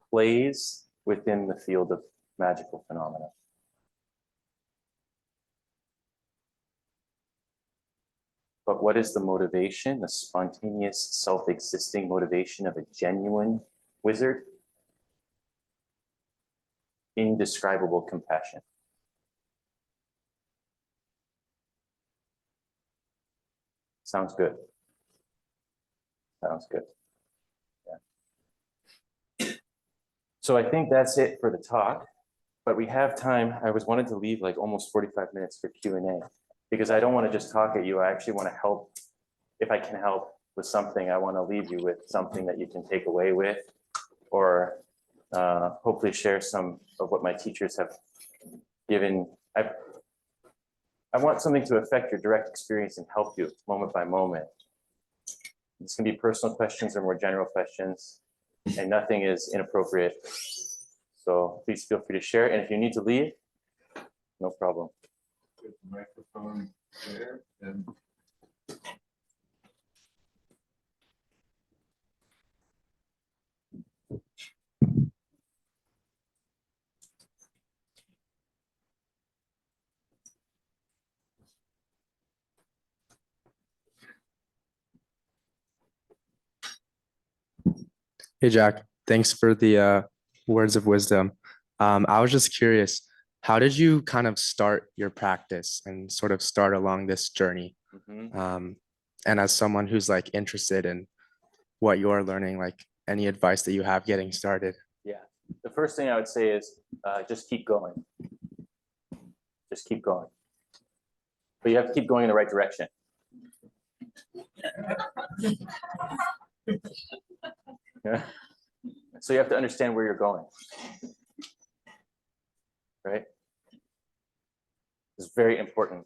plays within the field of magical phenomena. But what is the motivation, the spontaneous, self-existing motivation of a genuine wizard? Indescribable compassion. Sounds good. Sounds good. Yeah. So I think that's it for the talk, but we have time. I was wanted to leave like almost 45 minutes for Q&A because I don't want to just talk at you. I actually want to help. If I can help with something, I want to leave you with something that you can take away with, or hopefully share some of what my teachers have given. I want something to affect your direct experience and help you moment by moment. This can be personal questions or more general questions, and nothing is inappropriate. So please feel free to share. And if you need to leave, no problem. Get the microphone there and Hey, Jack, thanks for the words of wisdom. I was just curious, how did you kind of start your practice and sort of start along this journey? And as someone who's like interested in what you're learning, like any advice that you have getting started? Yeah, the first thing I would say is just keep going. Just keep going. But you have to keep going in the right direction. Yeah. So you have to understand where you're going. Right? It's very important.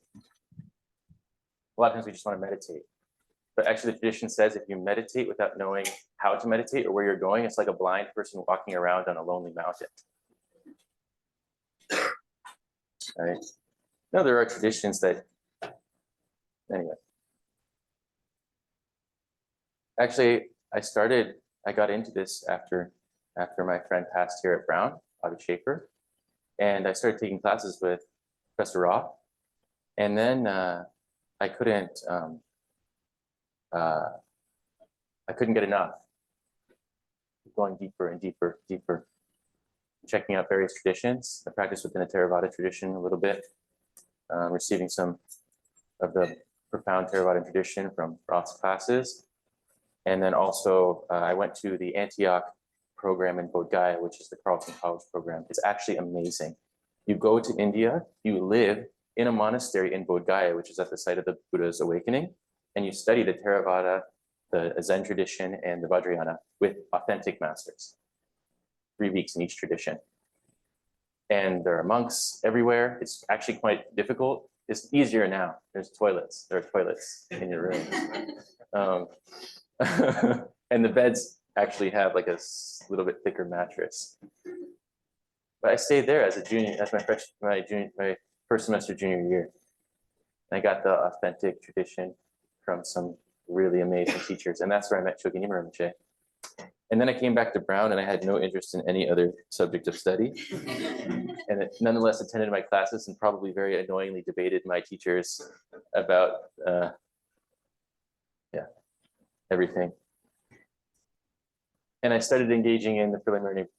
A lot of times we just want to meditate. But actually the tradition says if you meditate without knowing how to meditate or where you're going, it's like a blind person walking around on a lonely mountain. Right? Now there are traditions that, anyway. Actually, I got into this after my friend passed here at Brown, Avi Schaefer. And I started taking classes with Professor Roth. And then I couldn't get enough. Going deeper and deeper, deeper. Checking out various traditions. I practiced within the Theravada tradition a little bit, receiving some of the profound Theravada tradition from Roth's classes. And then also I went to the Antioch program in Bodh Gaya, which is the Carleton College program. It's actually amazing. You go to India, you live in a monastery in Bodh Gaya, which is at the site of the Buddha's awakening, and you study the Theravada, the Zen tradition, and the Vajrayana with authentic masters. 3 weeks in each tradition. And there are monks everywhere. It's actually quite difficult. It's easier now. There's toilets. There are toilets in your room. And the beds actually have like a little bit thicker mattress. But I stayed there as a junior, as my first semester junior year. And I got the authentic tradition. from some really amazing teachers. And that's where I met Chogi Rinpoche. And then I came back to Brown and I had no interest in any other subject of study. And it nonetheless attended my classes and probably very annoyingly debated my teachers about everything. And I started engaging in the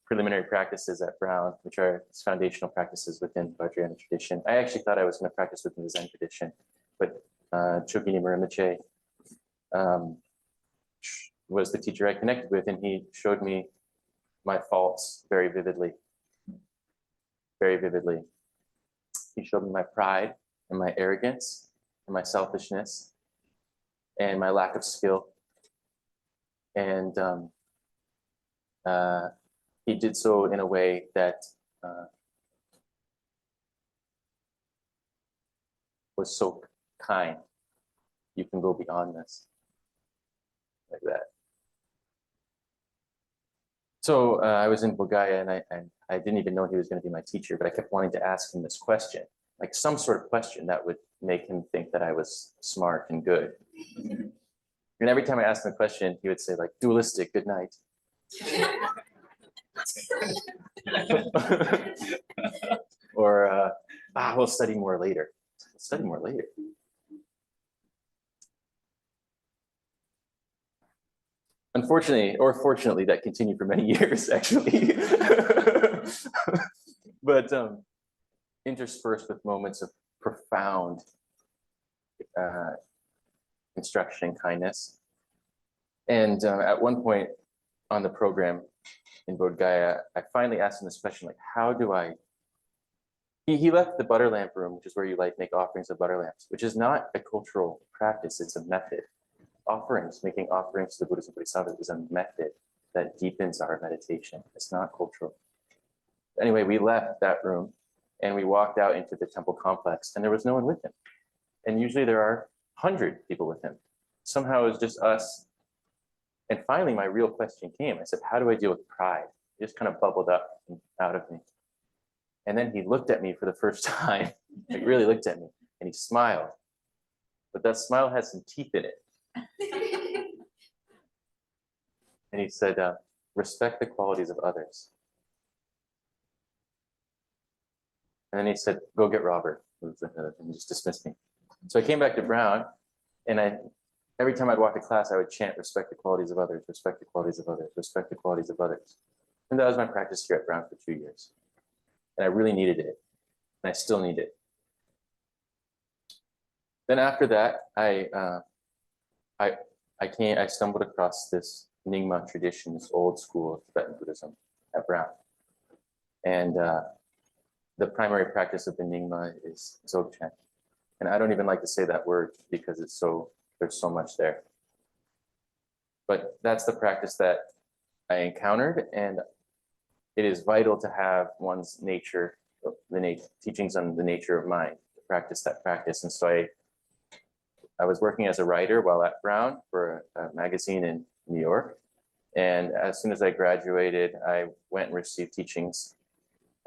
preliminary practices at Brown, which are foundational practices within Vajrayana tradition. I actually thought I was going to practice within the Zen tradition, but Chogi Rinpoche was the teacher I connected with, and he showed me my faults very vividly. Very vividly. He showed me my pride and my arrogance and my selfishness and my lack of skill. And he did so in a way that was so kind. You can go beyond this, like that. So I was in Bodhgaya, and I didn't even know he was going to be my teacher, but I kept wanting to ask him this question, like some sort of question that would make him think that I was smart and good. And every time I asked him a question, he would say, like, dualistic, good night. Or we'll study more later. Study more later. Unfortunately, or fortunately, that continued for many years, actually. But interspersed with moments of profound instruction and kindness. And at one point on the program in Bodh Gaya, I finally asked him this question, like, how do I, he left the butter lamp room, which is where you like make offerings of butter lamps, which is not a cultural practice, it's a method. Making offerings to the Buddhas and Bodhisattvas is a method that deepens our meditation. It's not cultural. Anyway, we left that room and we walked out into the temple complex, and there was no one with him. And usually there are 100 people with him. Somehow it was just us. And finally, my real question came. I said, how do I deal with pride? It just kind of bubbled up out of me. And then he looked at me for the first time, like really looked at me, and he smiled. But that smile had some teeth in it. And he said, respect the qualities of others. And then he said, go get Robert. And he just dismissed me. So I came back to Brown, and every time I'd walk to class, I would chant, respect the qualities of others, respect the qualities of others, respect the qualities of others. And that was my practice here at Brown for 2 years. And I really needed it. And I still need it. Then after that, I stumbled across this Nyingma tradition, this old school of Tibetan Buddhism at Brown. And the primary practice of the Nyingma is Dzogchen. And I don't even like to say that word because there's so much there. But that's the practice that I encountered, and it is vital to have one's nature, teachings on the nature of mind, to practice that practice. And so I was working as a writer while at Brown for a magazine in New York. And as soon as I graduated, I went and received teachings.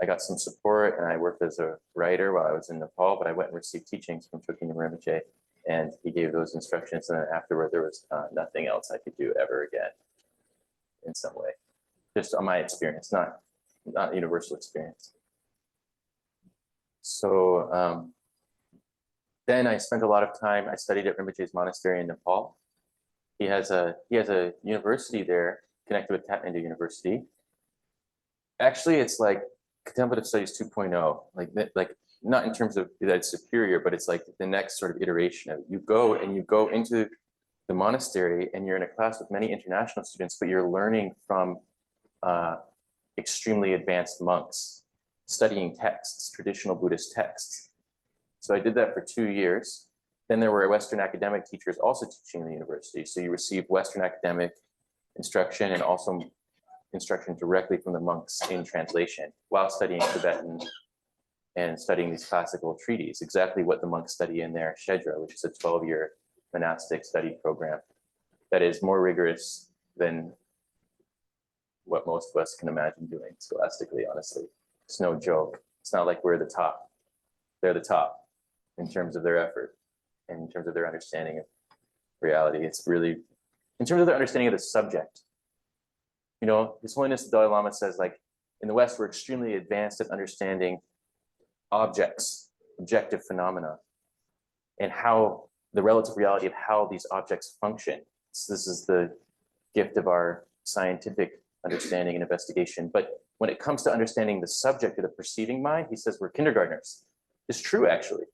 I got some support, and I worked as a writer while I was in Nepal, but I went and received teachings from Chogi Rinpoche, and he gave those instructions. And then afterward, there was nothing else I could do ever again in some way, just on my experience, not universal experience. So then I spent a lot of time, I studied at Rinpoche's monastery in Nepal. He has a university there connected with Kathmandu University. Actually, it's like Contemplative Studies 2.0, like not in terms of that it's superior, but it's like the next sort of iteration of you go into the monastery and you're in a class with many international students, but you're learning from extremely advanced monks, studying texts, traditional Buddhist texts. So I did that for 2 years. Then there were Western academic teachers also teaching in the university. So you receive Western academic instruction and also instruction directly from the monks in translation while studying Tibetan and studying these classical treaties, exactly what the monks study in their Shedra, which is a 12-year monastic study program that is more rigorous than what most of us can imagine doing scholastically, honestly. It's no joke. It's not like we're the top. They're the top in terms of their effort and in terms of their understanding of reality. It's really, in terms of the understanding of the subject, you know, His Holiness the Dalai Lama says, like, in the West, we're extremely advanced at understanding objects, objective phenomena, and how the relative reality of how these objects function. So this is the gift of our scientific understanding and investigation. But when it comes to understanding the subject of the perceiving mind, he says we're kindergartners. It's true, actually.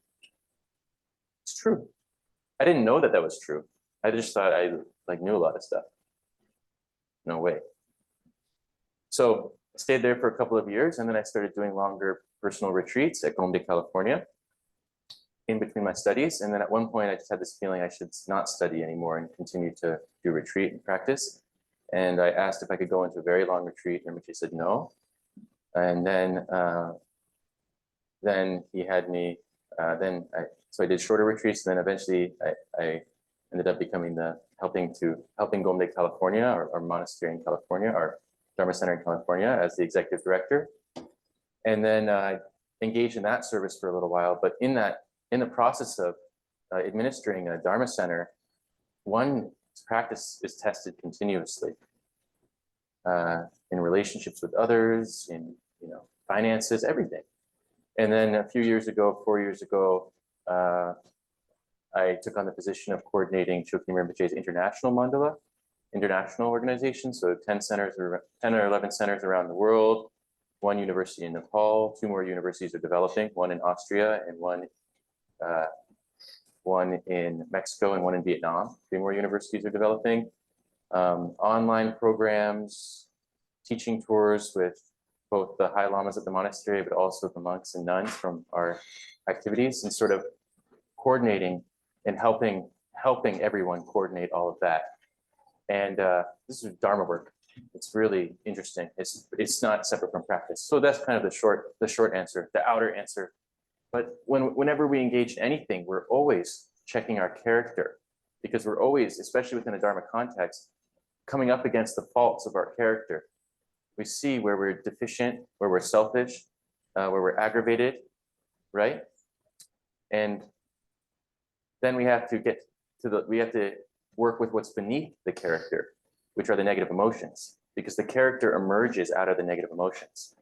It's true. I didn't know that that was true. I just thought I like knew a lot of stuff. No way. So I stayed there for a couple of years, and then I started doing longer personal retreats at Gombe, California, in between my studies. And then at one point, I just had this feeling I should not study anymore and continue to do retreat and practice. And I asked if I could go into a very long retreat, and she said no. And then he had me. So I did shorter retreats. And then eventually, I ended up becoming helping Gombe, California, our monastery in California, our Dharma Center in California, as the executive director. And then I engaged in that service for a little while. But in the process of administering a Dharma Center, one practice is tested continuously in relationships with others, in finances, everything. And then a few years ago, 4 years ago, I took on the position of coordinating Chokyi Rinpoche's international mandala, international organization. So 10 or 11 centers around the world, one university in Nepal, 2 more universities are developing, one in Austria and one in Mexico and one in Vietnam. 3 more universities are developing. Online programs, teaching tours with both the High Lamas at the monastery, but also the monks and nuns from our activities, and sort of coordinating and helping everyone coordinate all of that. And this is Dharma work. It's really interesting. It's not separate from practice. So that's kind of the short answer, the outer answer. But whenever we engage in anything, we're always checking our character, because we're always, especially within a Dharma context, coming up against the faults of our character. We see where we're deficient, where we're selfish, where we're aggravated, right? And then we have to work with what's beneath the character, which are the negative emotions, because the character emerges out of the negative emotions.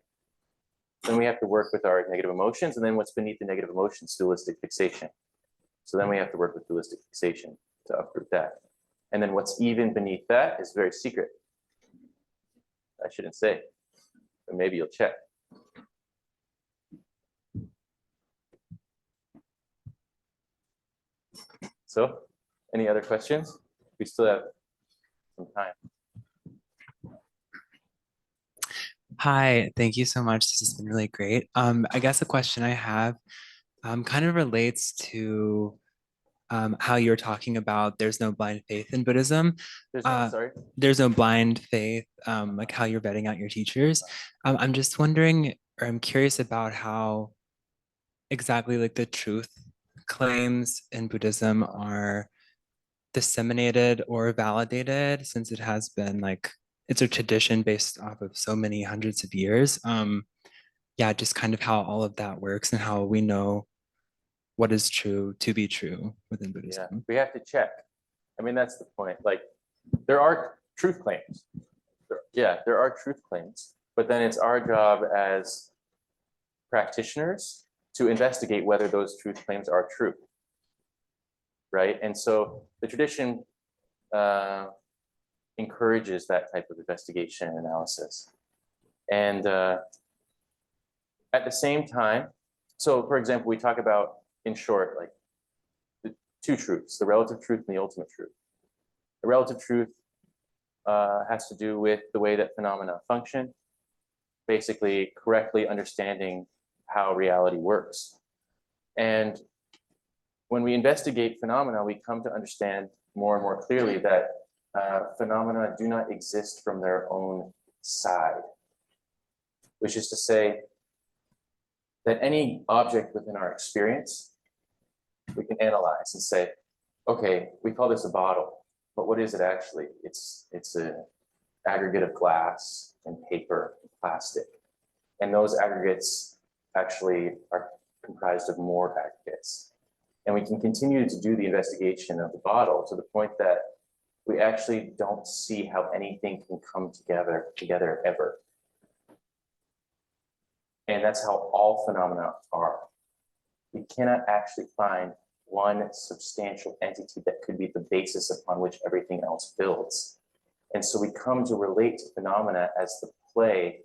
Then we have to work with our negative emotions, and then what's beneath the negative emotions, dualistic fixation. So then we have to work with dualistic fixation to uproot that. And then what's even beneath that is very secret. I shouldn't say, but maybe you'll check. So, any other questions? We still have some time. Hi, thank you so much. This has been really great. I guess the question I have kind of relates to how you're talking about there's no blind faith in Buddhism. Sorry? There's no blind faith, like how you're vetting out your teachers. I'm just wondering, or I'm curious about how exactly like the truth claims in Buddhism are disseminated or validated, since it has been like, it's a tradition based off of so many hundreds of years. Yeah, just kind of how all of that works and how we know what is true to be true within Buddhism. Yeah, we have to check. I mean, that's the point. Like, there are truth claims. There are truth claims, but then it's our job as practitioners to investigate whether those truth claims are true, right? And so the tradition encourages that type of investigation and analysis. And at the same time, so for example, we talk about, in short, like the 2 truths, the relative truth and the ultimate truth. The relative truth has to do with the way that phenomena function, basically correctly understanding how reality works. And when we investigate phenomena, we come to understand more and more clearly that phenomena do not exist from their own side, which is to say that any object within our experience, we can analyze and say, okay, we call this a bottle, but what is it actually? It's an aggregate of glass and paper and plastic. And those aggregates actually are comprised of more aggregates. And we can continue to do the investigation of the bottle to the point that we actually don't see how anything can come together ever. And that's how all phenomena are. We cannot actually find one substantial entity that could be the basis upon which everything else builds. And so we come to relate to phenomena as the play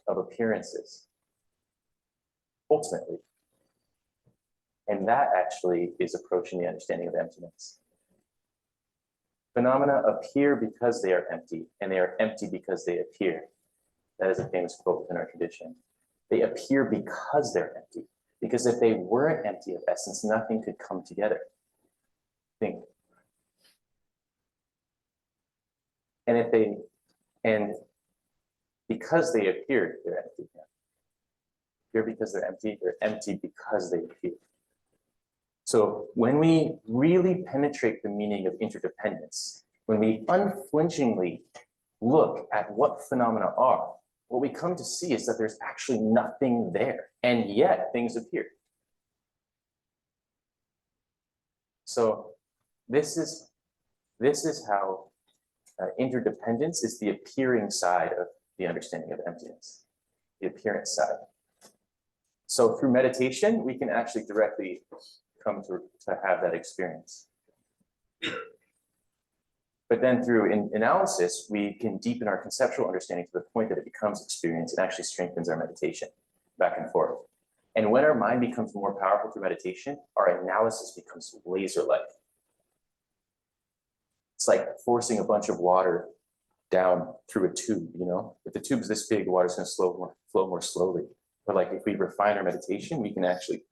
of appearances, ultimately. And that actually is approaching the understanding of emptiness. Phenomena appear because they are empty, and they are empty because they appear. That is a famous quote within our tradition. They appear because they're empty. Because if they weren't empty of essence, nothing could come together. Think. And because they appear, they're empty. Appear because they're empty because they appear. So when we really penetrate the meaning of interdependence, when we unflinchingly look at what phenomena are, what we come to see is that there's actually nothing there, and yet things appear. So this is how interdependence is the appearing side of the understanding of emptiness, the appearance side. So through meditation, we can actually directly come to have that experience. But then through analysis, we can deepen our conceptual understanding to the point that it becomes experience and actually strengthens our meditation back and forth. And when our mind becomes more powerful through meditation, our analysis becomes laser-like. It's like forcing a bunch of water down through a tube, you know? If the tube is this big, the water's gonna flow more slowly. But like if we refine our meditation, we can actually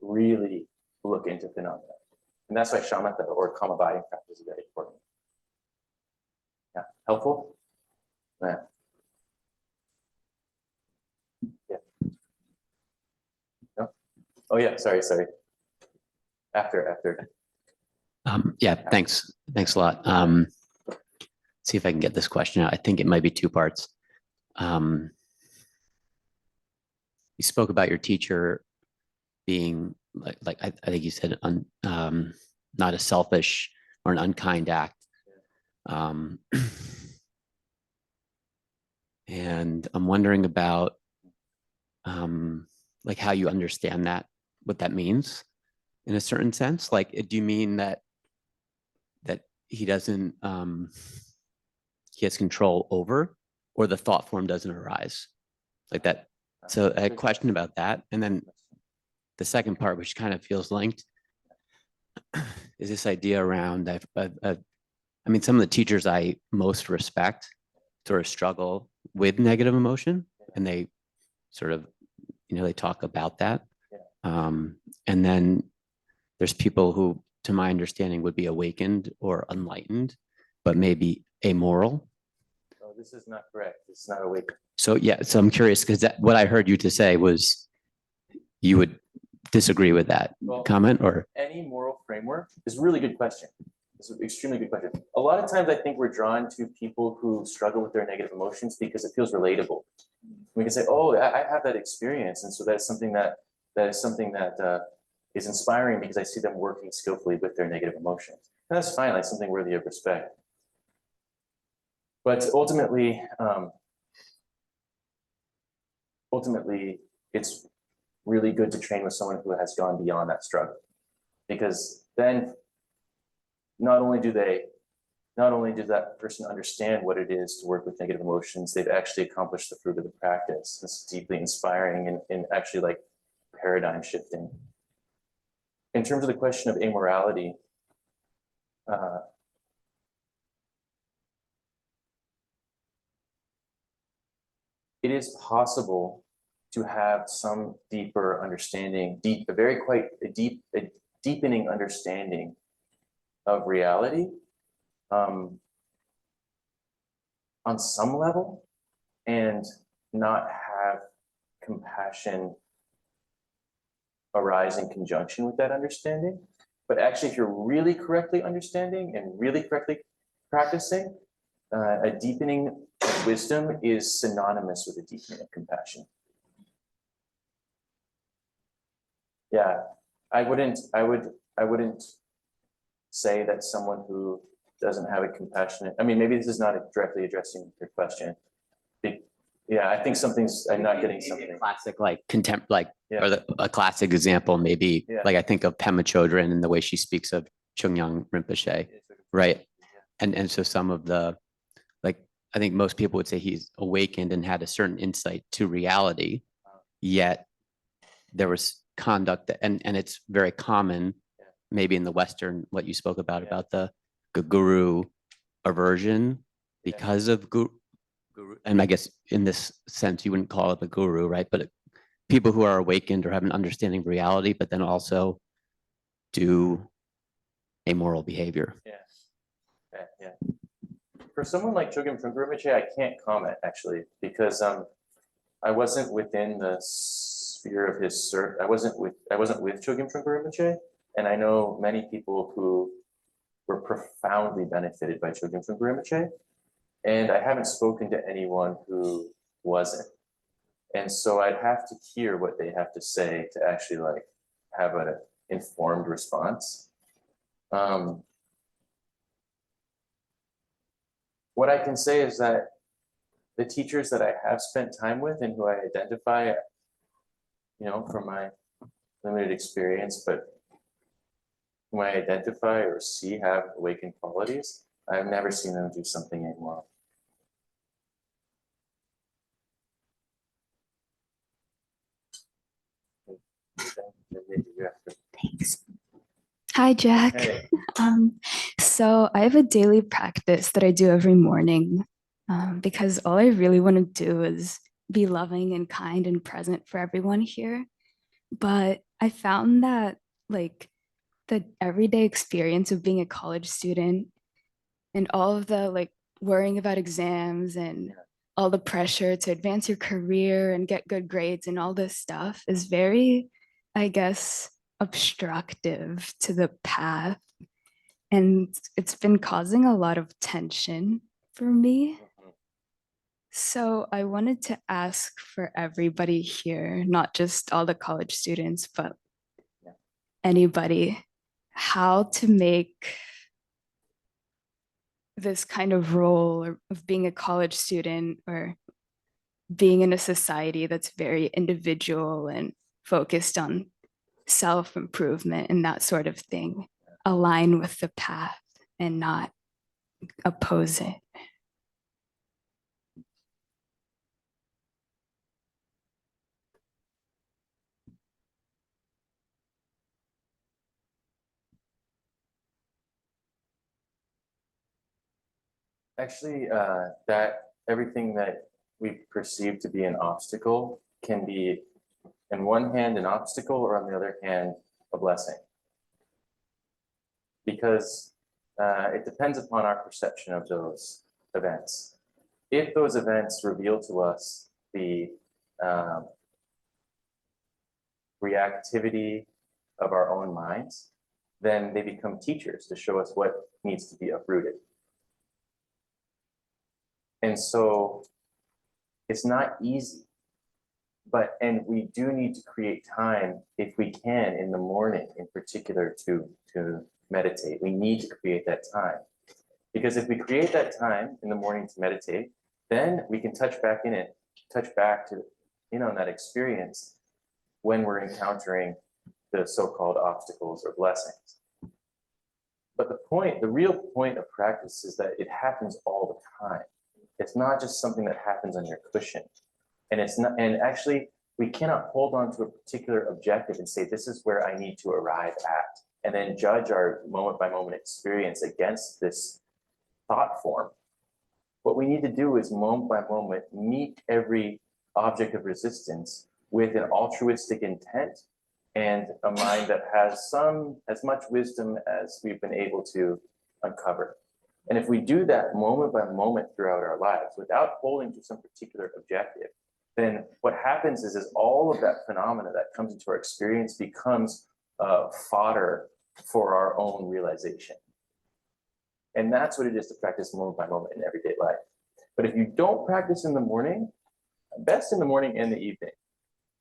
really look into phenomena. And that's why shamatha or calm abiding practice is very important. Yeah, helpful? Yeah. Yeah. No? Oh yeah, sorry. After. Yeah, thanks a lot. See if I can get this question out. I think it might be two parts. You spoke about your teacher being like I think you said not a selfish or an unkind act. And I'm wondering about like how you understand that, what that means in a certain sense. Like, do you mean that he doesn't he has control over, or the thought form doesn't arise like that? So a question about that. And then the second part, which kind of feels linked, is this idea around, I mean, some of the teachers I most respect sort of struggle with negative emotion, and they sort of, you know, they talk about that. And then there's people who, to my understanding, would be awakened or enlightened, but maybe amoral. Oh, this is not correct. It's not awakened. So yeah, so I'm curious because what I heard you to say was you would disagree with that comment, or any moral framework is a really good question. It's an extremely good question. A lot of times I think we're drawn to people who struggle with their negative emotions because it feels relatable. We can say, oh, I have that experience. And so that's something that is inspiring because I see them working skillfully with their negative emotions. And that's fine, like something worthy of respect. But ultimately, it's really good to train with someone who has gone beyond that struggle, because then not only does that person understand what it is to work with negative emotions, they've actually accomplished the fruit of the practice. It's deeply inspiring and actually like paradigm shifting. In terms of the question of amorality, it is possible to have some deeper understanding, a deepening understanding of reality on some level, and not have compassion arise in conjunction with that understanding. But actually, if you're really correctly understanding and really correctly practicing, a deepening of wisdom is synonymous with a deepening of compassion. Yeah, I wouldn't say that someone who doesn't have a compassionate, I mean, maybe this is not directly addressing your question. Yeah, I think I'm not getting Maybe something. a classic like contempt, like, Yeah. or a classic example, maybe, Yeah. like I think of Pema Chodron and the way she speaks of Chungyang Rinpoche, right? And so some of the, like, I think most people would say he's awakened and had a certain insight to reality, yet there was conduct that, and it's very common, maybe in the Western, what you spoke about the guru aversion because of guru, and I guess in this sense, you wouldn't call it a guru, right? But people who are awakened or have an understanding of reality, but then also do amoral behavior. Yeah. For someone like Chogyam Trungpa Rinpoche, I can't comment actually, because I wasn't within the sphere of his cert. I wasn't with Chogyam Trungpa Rinpoche, and I know many people who were profoundly benefited by Chogyam Trungpa Rinpoche, and I haven't spoken to anyone who wasn't. And so I'd have to hear what they have to say to actually like have an informed response. What I can say is that the teachers that I have spent time with and who I identify, you know, from my limited experience, but whom I identify or see have awakened qualities, I've never seen them do something immoral. Thanks. Hi, Jack. Hey. So I have a daily practice that I do every morning because all I really want to do is be loving and kind and present for everyone here. But I found that like the everyday experience of being a college student and all of the like worrying about exams and all the pressure to advance your career and get good grades and all this stuff is very, I guess, obstructive to the path. And it's been causing a lot of tension for me. So I wanted to ask for everybody here, not just all the college students, but anybody, how to make this kind of role of being a college student or being in a society that's very individual and focused on self-improvement and that sort of thing align with the path and not oppose it. Actually, that everything that we perceive to be an obstacle can be, in one hand, an obstacle, or on the other hand, a blessing. Because it depends upon our perception of those events. If those events reveal to us the reactivity of our own minds, then they become teachers to show us what needs to be uprooted. And so it's not easy, and we do need to create time, if we can, in the morning in particular, to meditate. We need to create that time. Because if we create that time in the morning to meditate, then we can touch back to, you know, that experience when we're encountering the so-called obstacles or blessings. But the real point of practice is that it happens all the time. It's not just something that happens on your cushion. And actually, we cannot hold on to a particular objective and say, this is where I need to arrive at, and then judge our moment by moment experience against this thought form. What we need to do is moment by moment, meet every object of resistance with an altruistic intent and a mind that has as much wisdom as we've been able to uncover. And if we do that moment by moment throughout our lives without holding to some particular objective, then what happens is all of that phenomena that comes into our experience becomes fodder for our own realization. And that's what it is to practice moment by moment in everyday life. But if you don't practice in the morning, best in the morning and the evening,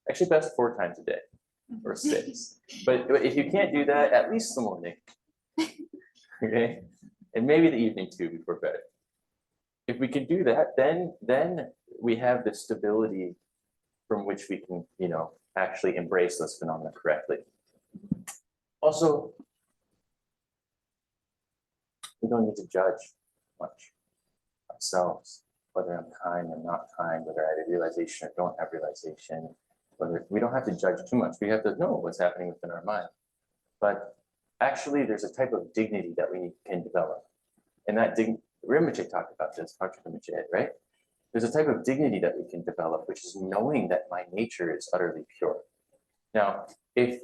actually best 4 times a day. or 6. But if you can't do that, at least the morning. Okay, and maybe the evening too before bed. If we can do that, then we have the stability from which we can, actually embrace those phenomena correctly. Also, we don't need to judge much ourselves, whether I'm kind or not kind, whether I have a realization or don't have realization, whether we don't have to judge too much. We have to know what's happening within our mind. But actually, there's a type of dignity that we can develop. And that Rinpoche talked about this, Patrick Rinpoche, right? There's a type of dignity that we can develop, which is knowing that my nature is utterly pure. Now, if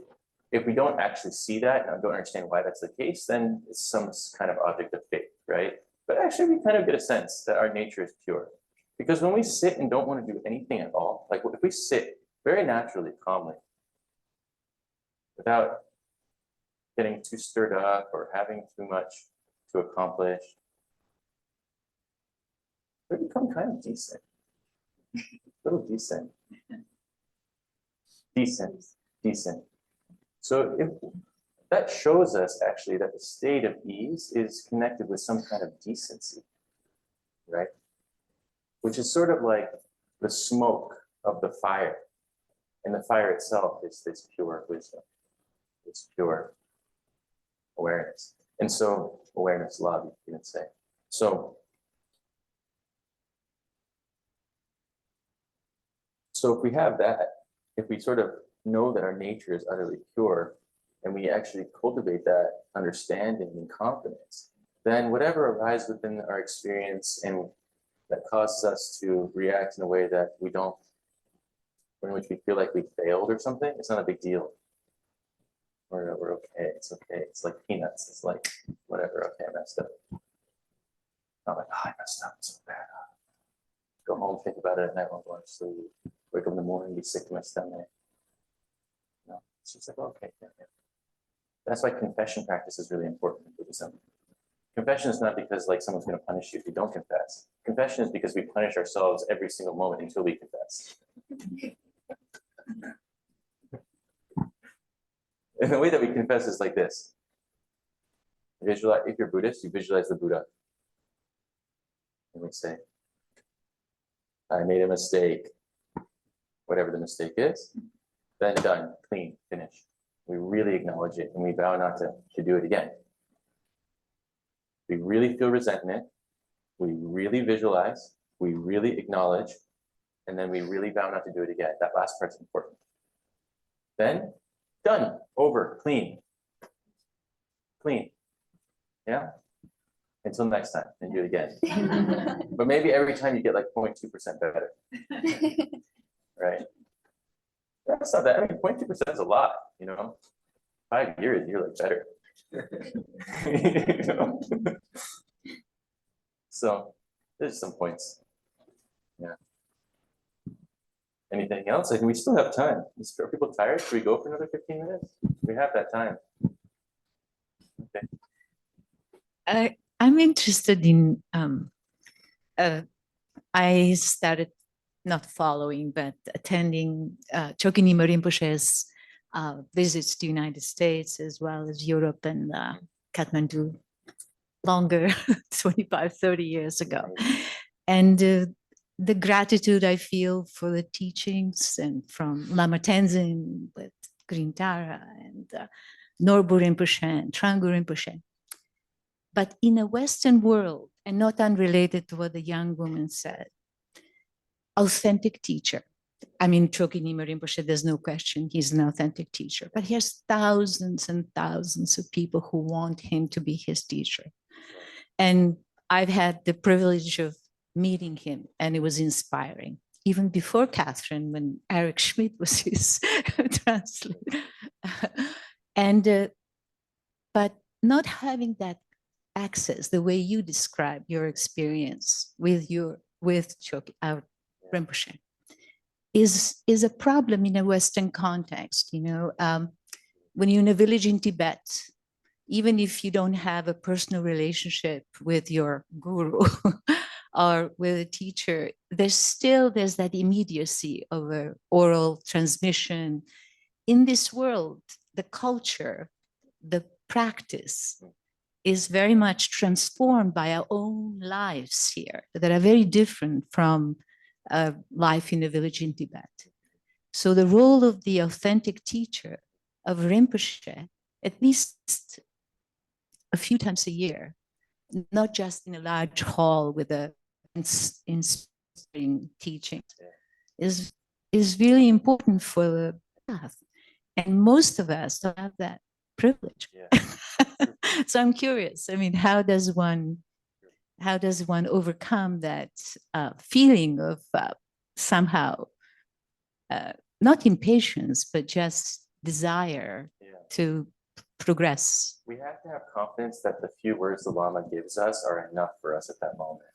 we don't actually see that and don't understand why that's the case, then it's some kind of object of faith, right? But actually, we kind of get a sense that our nature is pure. Because when we sit and don't want to do anything at all, like if we sit very naturally, calmly, without getting too stirred up or having too much to accomplish, we become kind of decent. A little decent. Decent. So if that shows us actually that the state of ease is connected with some kind of decency, right? Which is sort of like the smoke of the fire. And the fire itself is this pure wisdom, this pure awareness. And so awareness, love, you can say. So if we have that, if we sort of know that our nature is utterly pure, and we actually cultivate that understanding and confidence, then whatever arises within our experience and that causes us to react in a way that we don't, in which we feel like we failed or something, it's not a big deal. We're okay, it's okay. It's like peanuts, it's like, whatever, okay, I messed up. Not like, I messed up, it's so bad. Go home, think about it at night, won't go to sleep. Wake up in the morning, be sick to my stomach. No, it's just like, okay. That's why confession practice is really important in Buddhism. Confession is not because like someone's going to punish you if you don't confess. Confession is because we punish ourselves every single moment until we confess. And the way that we confess is like this. Visualize, if you're Buddhist, you visualize the Buddha. And we say, I made a mistake. Whatever the mistake is, then done, clean, finished. We really acknowledge it and we vow not to do it again. We really feel resentment, we really visualize, we really acknowledge, and then we really vow not to do it again. That last part's important. Then, done, over, clean. Clean. Yeah? Until next time, and do it again. But maybe every time you get like 0.2% better. Right? That's not that. I mean, 0.2% is a lot, 5 years, you're like better. So there's some points. Yeah. Anything else? I think we still have time. Are people tired? Should we go for another 15 minutes? We have that time. Okay. I'm interested in, I started not following, but attending Choki Nyingma Rinpoche's visits to the United States as well as Europe and Kathmandu longer, 25, 30 years ago. And the gratitude I feel for the teachings and from Lama Tenzin with Green Tara and Norbu Rinpoche and Trangu Rinpoche. But in a Western world, and not unrelated to what the young woman said, authentic teacher. I mean, Choki Nyingma Rinpoche, there's no question, he's an authentic teacher, but he has thousands and thousands of people who want him to be his teacher. And I've had the privilege of meeting him, and it was inspiring. Even before Catherine, when Eric Schmidt was his translator. But not having that access, the way you describe your experience with Choki Rinpoche, is a problem in a Western context. When you're in a village in Tibet, even if you don't have a personal relationship with your guru or with a teacher, there's that immediacy of an oral transmission in this world, the culture, the practice is very much transformed by our own lives here that are very different from life in a village in Tibet. So the role of the authentic teacher of Rinpoche, at least a few times a year, not just in a large hall with a inspiring teaching, is really important for the path. And most of us don't have that privilege. Yeah. So I'm curious, I mean, how does one overcome that feeling of somehow not impatience, but just desire to progress? We have to have confidence that the few words the Lama gives us are enough for us at that moment.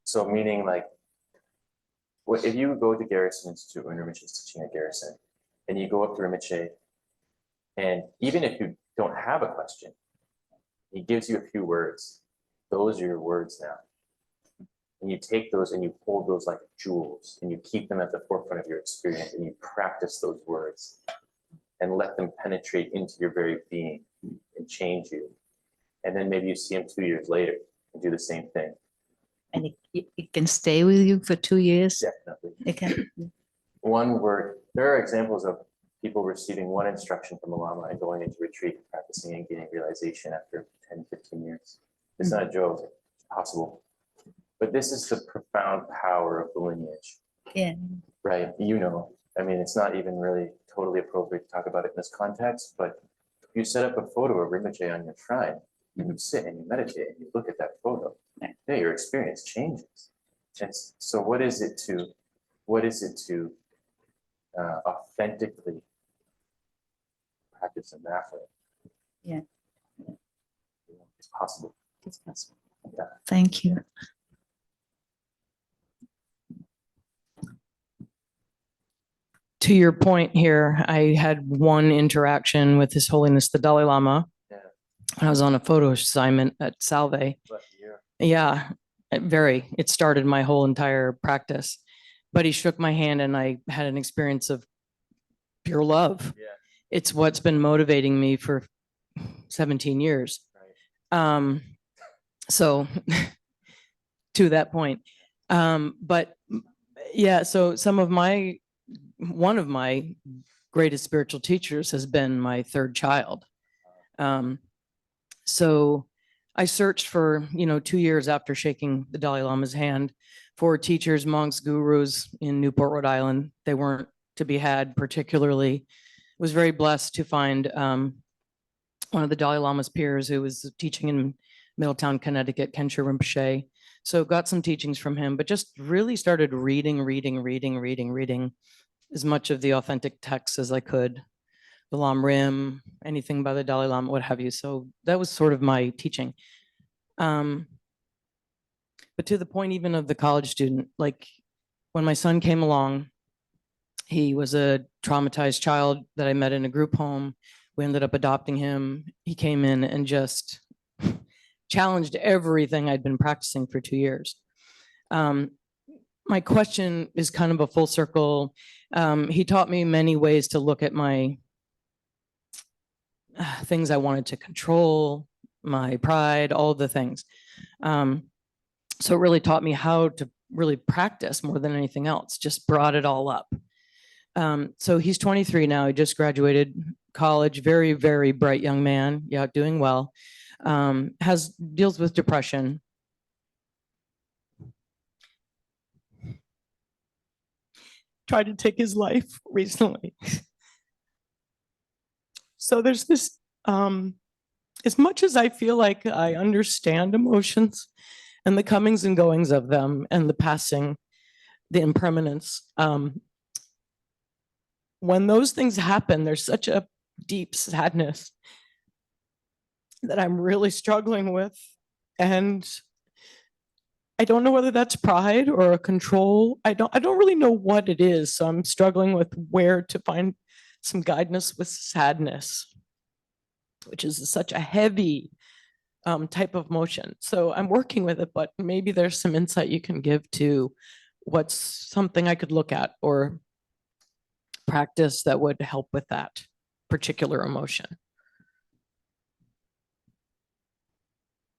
So meaning like, if you go to Garrison Institute when Rinpoche is teaching at Garrison, and you go up to Rinpoche, and even if you don't have a question, he gives you a few words. Those are your words now. And you take those and you hold those like jewels, and you keep them at the forefront of your experience, and you practice those words and let them penetrate into your very being and change you. And then maybe you see him 2 years later and do the same thing. And it can stay with you for 2 years? Definitely. It can. One word, there are examples of people receiving one instruction from a Lama and going into retreat, practicing and gaining realization after 10, 15 years. It's not a joke, it's possible. But this is the profound power of the lineage. Yeah. Right, you know, I mean, it's not even really totally appropriate to talk about it in this context, but you set up a photo of Rinpoche on your shrine, and you sit and you meditate and you look at that photo, yeah, your experience changes. And so what is it to authentically practice in that way? Yeah. It's possible. It's possible. Yeah. Thank you. To your point here, I had one interaction with His Holiness the Dalai Lama. Yeah. I was on a photo assignment at Salve. But Yeah, it started my whole entire practice. But he shook my hand and I had an experience of pure love. yeah, It's what's been motivating me for 17 years. right. So to that point. But yeah, so one of my greatest spiritual teachers has been my third child. So I searched for, 2 years after shaking the Dalai Lama's hand for teachers, monks, gurus in Newport, Rhode Island. They weren't to be had particularly. Was very blessed to find one of the Dalai Lama's peers who was teaching in Middletown, Connecticut, Kensho Rinpoche. So got some teachings from him, but just really started reading as much of the authentic texts as I could. The Lam Rim, anything by the Dalai Lama, what have you. So that was sort of my teaching. But to the point even of the college student, like when my son came along, he was a traumatized child that I met in a group home. We ended up adopting him. He came in and just challenged everything I'd been practicing for 2 years. My question is kind of a full circle. He taught me many ways to look at my things I wanted to control, my pride, all the things. So it really taught me how to really practice more than anything else, just brought it all up. So he's 23 now. He just graduated college, very, very bright young man. Yeah, doing well. Deals with depression. Tried to take his life recently. So there's this, as much as I feel like I understand emotions and the comings and goings of them and the passing, the impermanence, when those things happen, there's such a deep sadness that I'm really struggling with. And I don't know whether that's pride or a control. I don't really know what it is. So I'm struggling with where to find some guidance with sadness, which is such a heavy type of motion. So I'm working with it, but maybe there's some insight you can give to what's something I could look at or practice that would help with that particular emotion?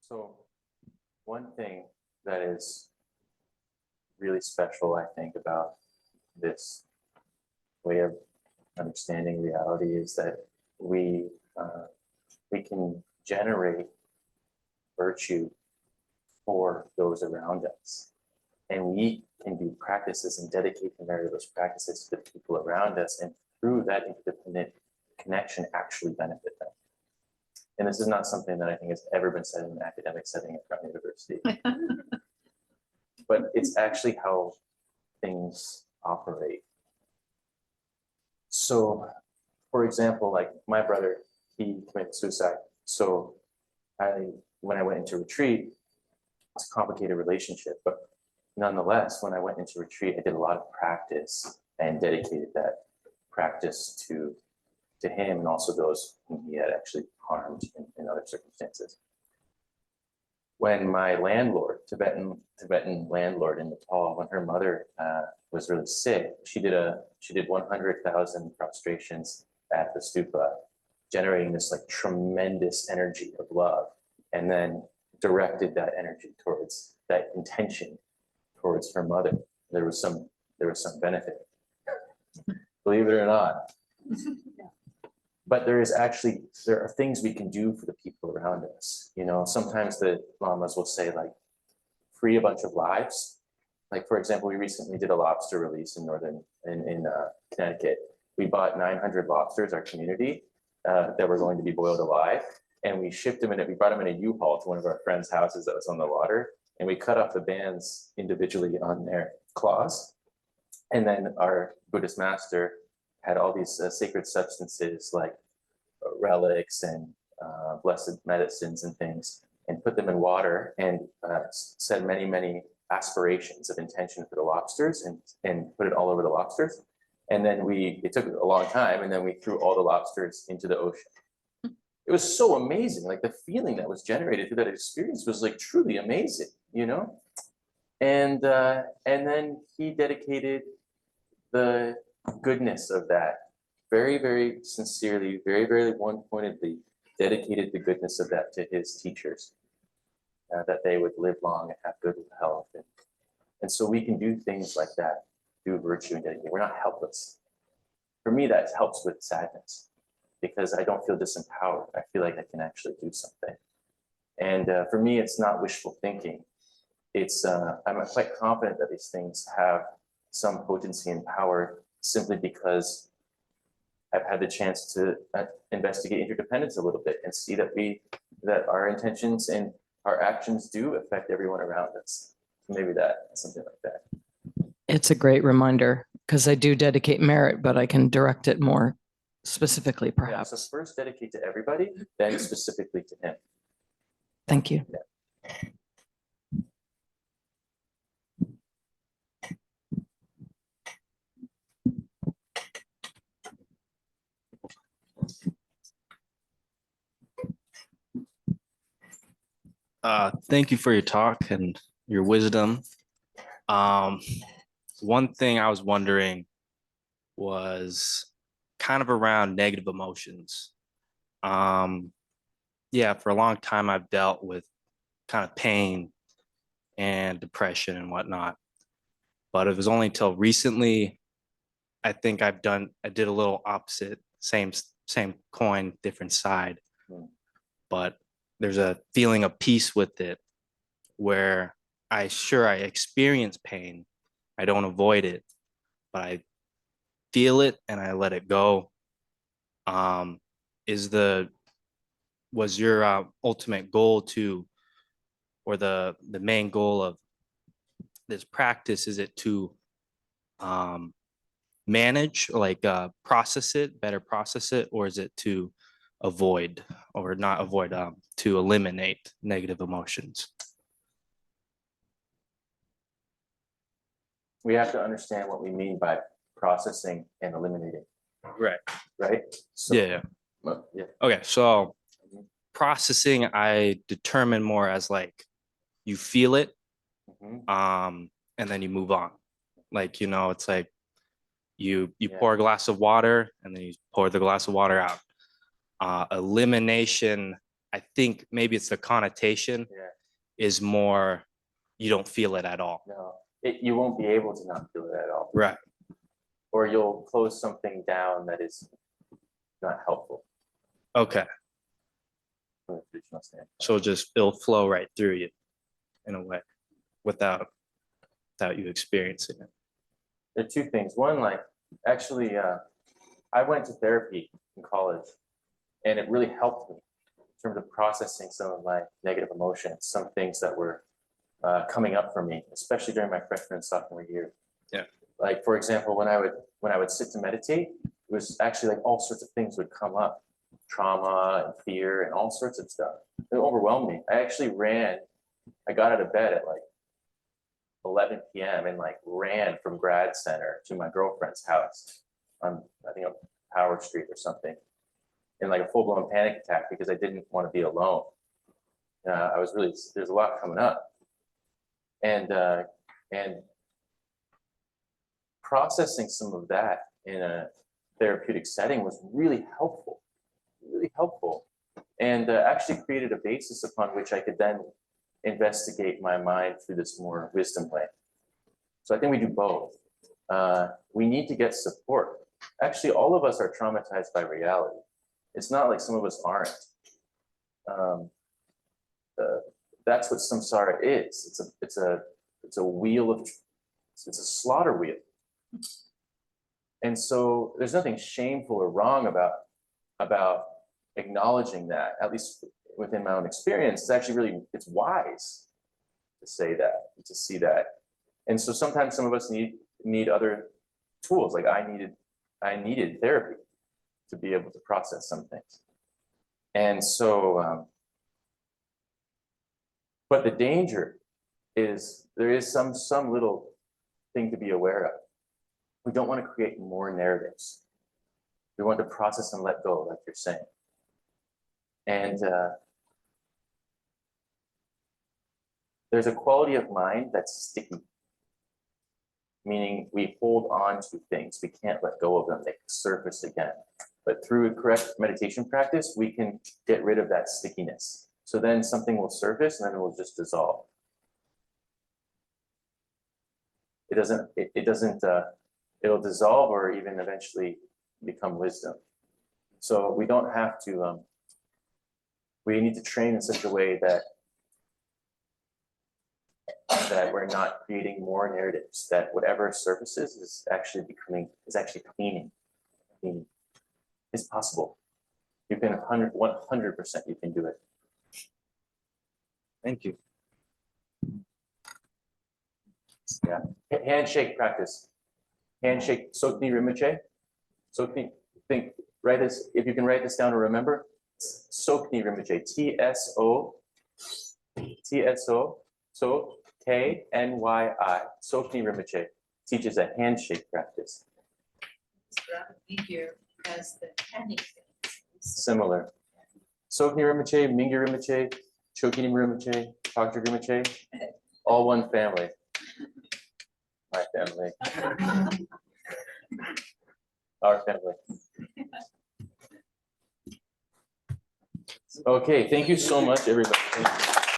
So one thing that is really special, I think, about this way of understanding reality is that we can generate virtue for those around us, and we can do practices and dedicate and marry those practices to the people around us, and through that interdependent connection, actually benefit them. And this is not something that I think has ever been said in an academic setting at Brown University, but it's actually how things operate. So, for example, like my brother, he committed suicide. So when I went into retreat, it's a complicated relationship, but nonetheless, when I went into retreat, I did a lot of practice and dedicated that practice to him and also those whom he had actually harmed in other circumstances. When my landlord, Tibetan landlord in Nepal, when her mother was really sick, she did 100,000 prostrations at the stupa, generating this like tremendous energy of love, and then directed that energy towards that intention towards her mother. There was some benefit, believe it or not. But there are things we can do for the people around us. You know, sometimes the lamas will say like, free a bunch of lives. Like, for example, we recently did a lobster release in Connecticut. We bought 900 lobsters, our community, that were going to be boiled alive. And we shipped them we brought them in a U-Haul to one of our friends' houses that was on the water. And we cut off the bands individually on their claws. And then our Buddhist master had all these sacred substances like relics and blessed medicines and things, and put them in water and said many, many aspirations of intention for the lobsters and put it all over the lobsters. And then it took a long time, and then we threw all the lobsters into the ocean. It was so amazing. Like the feeling that was generated through that experience was like truly amazing, you know? And then he dedicated the goodness of that very, very sincerely, very, very one-pointedly dedicated the goodness of that to his teachers, that they would live long and have good health. And so we can do things like that, do virtue and dedicate. We're not helpless. For me, that helps with sadness because I don't feel disempowered. I feel like I can actually do something. And for me, it's not wishful thinking. I'm quite confident that these things have some potency and power simply because I've had the chance to investigate interdependence a little bit and see that our intentions and our actions do affect everyone around us. Maybe something like that. It's a great reminder because I do dedicate merit, but I can direct it more specifically, Yeah, perhaps. so first dedicate to everybody, then specifically to him. Thank you. Yeah. Thank you for your talk and your wisdom. One thing I was wondering was kind of around negative emotions. Yeah, for a long time, I've dealt with kind of pain and depression and whatnot. But it was only until recently, I think I did a little opposite, same coin, different side. But there's a feeling of peace with it where I experience pain. I don't avoid it, but I feel it and I let it go. Was your ultimate goal or the main goal of this practice, is it to manage, like better process it, or is it to avoid or not avoid, to eliminate negative emotions? We have to understand what we mean by processing and eliminating. Right. Right? So, Yeah. Yeah. Okay. So processing, I determine more as like you feel it, Mhm. and then you move on. Like, it's like You Yeah. pour a glass of water and then you pour the glass of water out. Elimination, I think maybe it's the connotation Yeah. is more, you don't feel it at all. No, you won't be able to not feel it at all. Right. Or you'll close something down that is not helpful Okay. from a traditional standpoint. So it'll flow right through you in a way without you experiencing it. There are two things. One, like, actually, I went to therapy in college, and it really helped me in terms of processing some of my negative emotions, some things that were coming up for me, especially during my freshman and sophomore year. Yeah. Like, for example, when I would sit to meditate, it was actually like all sorts of things would come up, trauma and fear and all sorts of stuff. It overwhelmed me. I actually I got out of bed at like 11 p.m. and like ran from grad center to my girlfriend's house on, I think, on Power Street or something, in like a full-blown panic attack because I didn't want to be alone. There's a lot coming up, and processing some of that in a therapeutic setting was really helpful, and actually created a basis upon which I could then investigate my mind through this more wisdom way. So I think we do both. We need to get support. Actually, all of us are traumatized by reality. It's not like some of us aren't. That's what samsara is. It's a wheel of, it's a slaughter wheel. And so there's nothing shameful or wrong about acknowledging that, at least within my own experience. It's actually it's wise to say that, to see that. And so sometimes some of us need other tools. Like I needed therapy to be able to process some things. And so, but the danger is there is some little thing to be aware of. We don't want to create more narratives. We want to process and let go, like you're saying. And there's a quality of mind that's sticky, meaning we hold on to things. We can't let go of them. They surface again. But through a correct meditation practice, we can get rid of that stickiness. So then something will surface and then it will just dissolve. It'll dissolve or even eventually become wisdom. So we don't have to, we need to train in such a way that we're not creating more narratives, that whatever surfaces is actually cleaning. It's possible. You can 100% you can do it. Thank you. Yeah. Handshake practice. Handshake, Sokni Rinpoche. Sokni, write this, if you can write this down or remember. Sokni Rinpoche, T-S-O, so K-N-Y-I, Sokni Rinpoche teaches a handshake practice. Figure as the handing. Similar. Sokni Rinpoche, Mingyur Rinpoche, Chokini Rinpoche, Dr. Rinpoche, all one family. My family. Our family. Okay, thank you so much, everybody.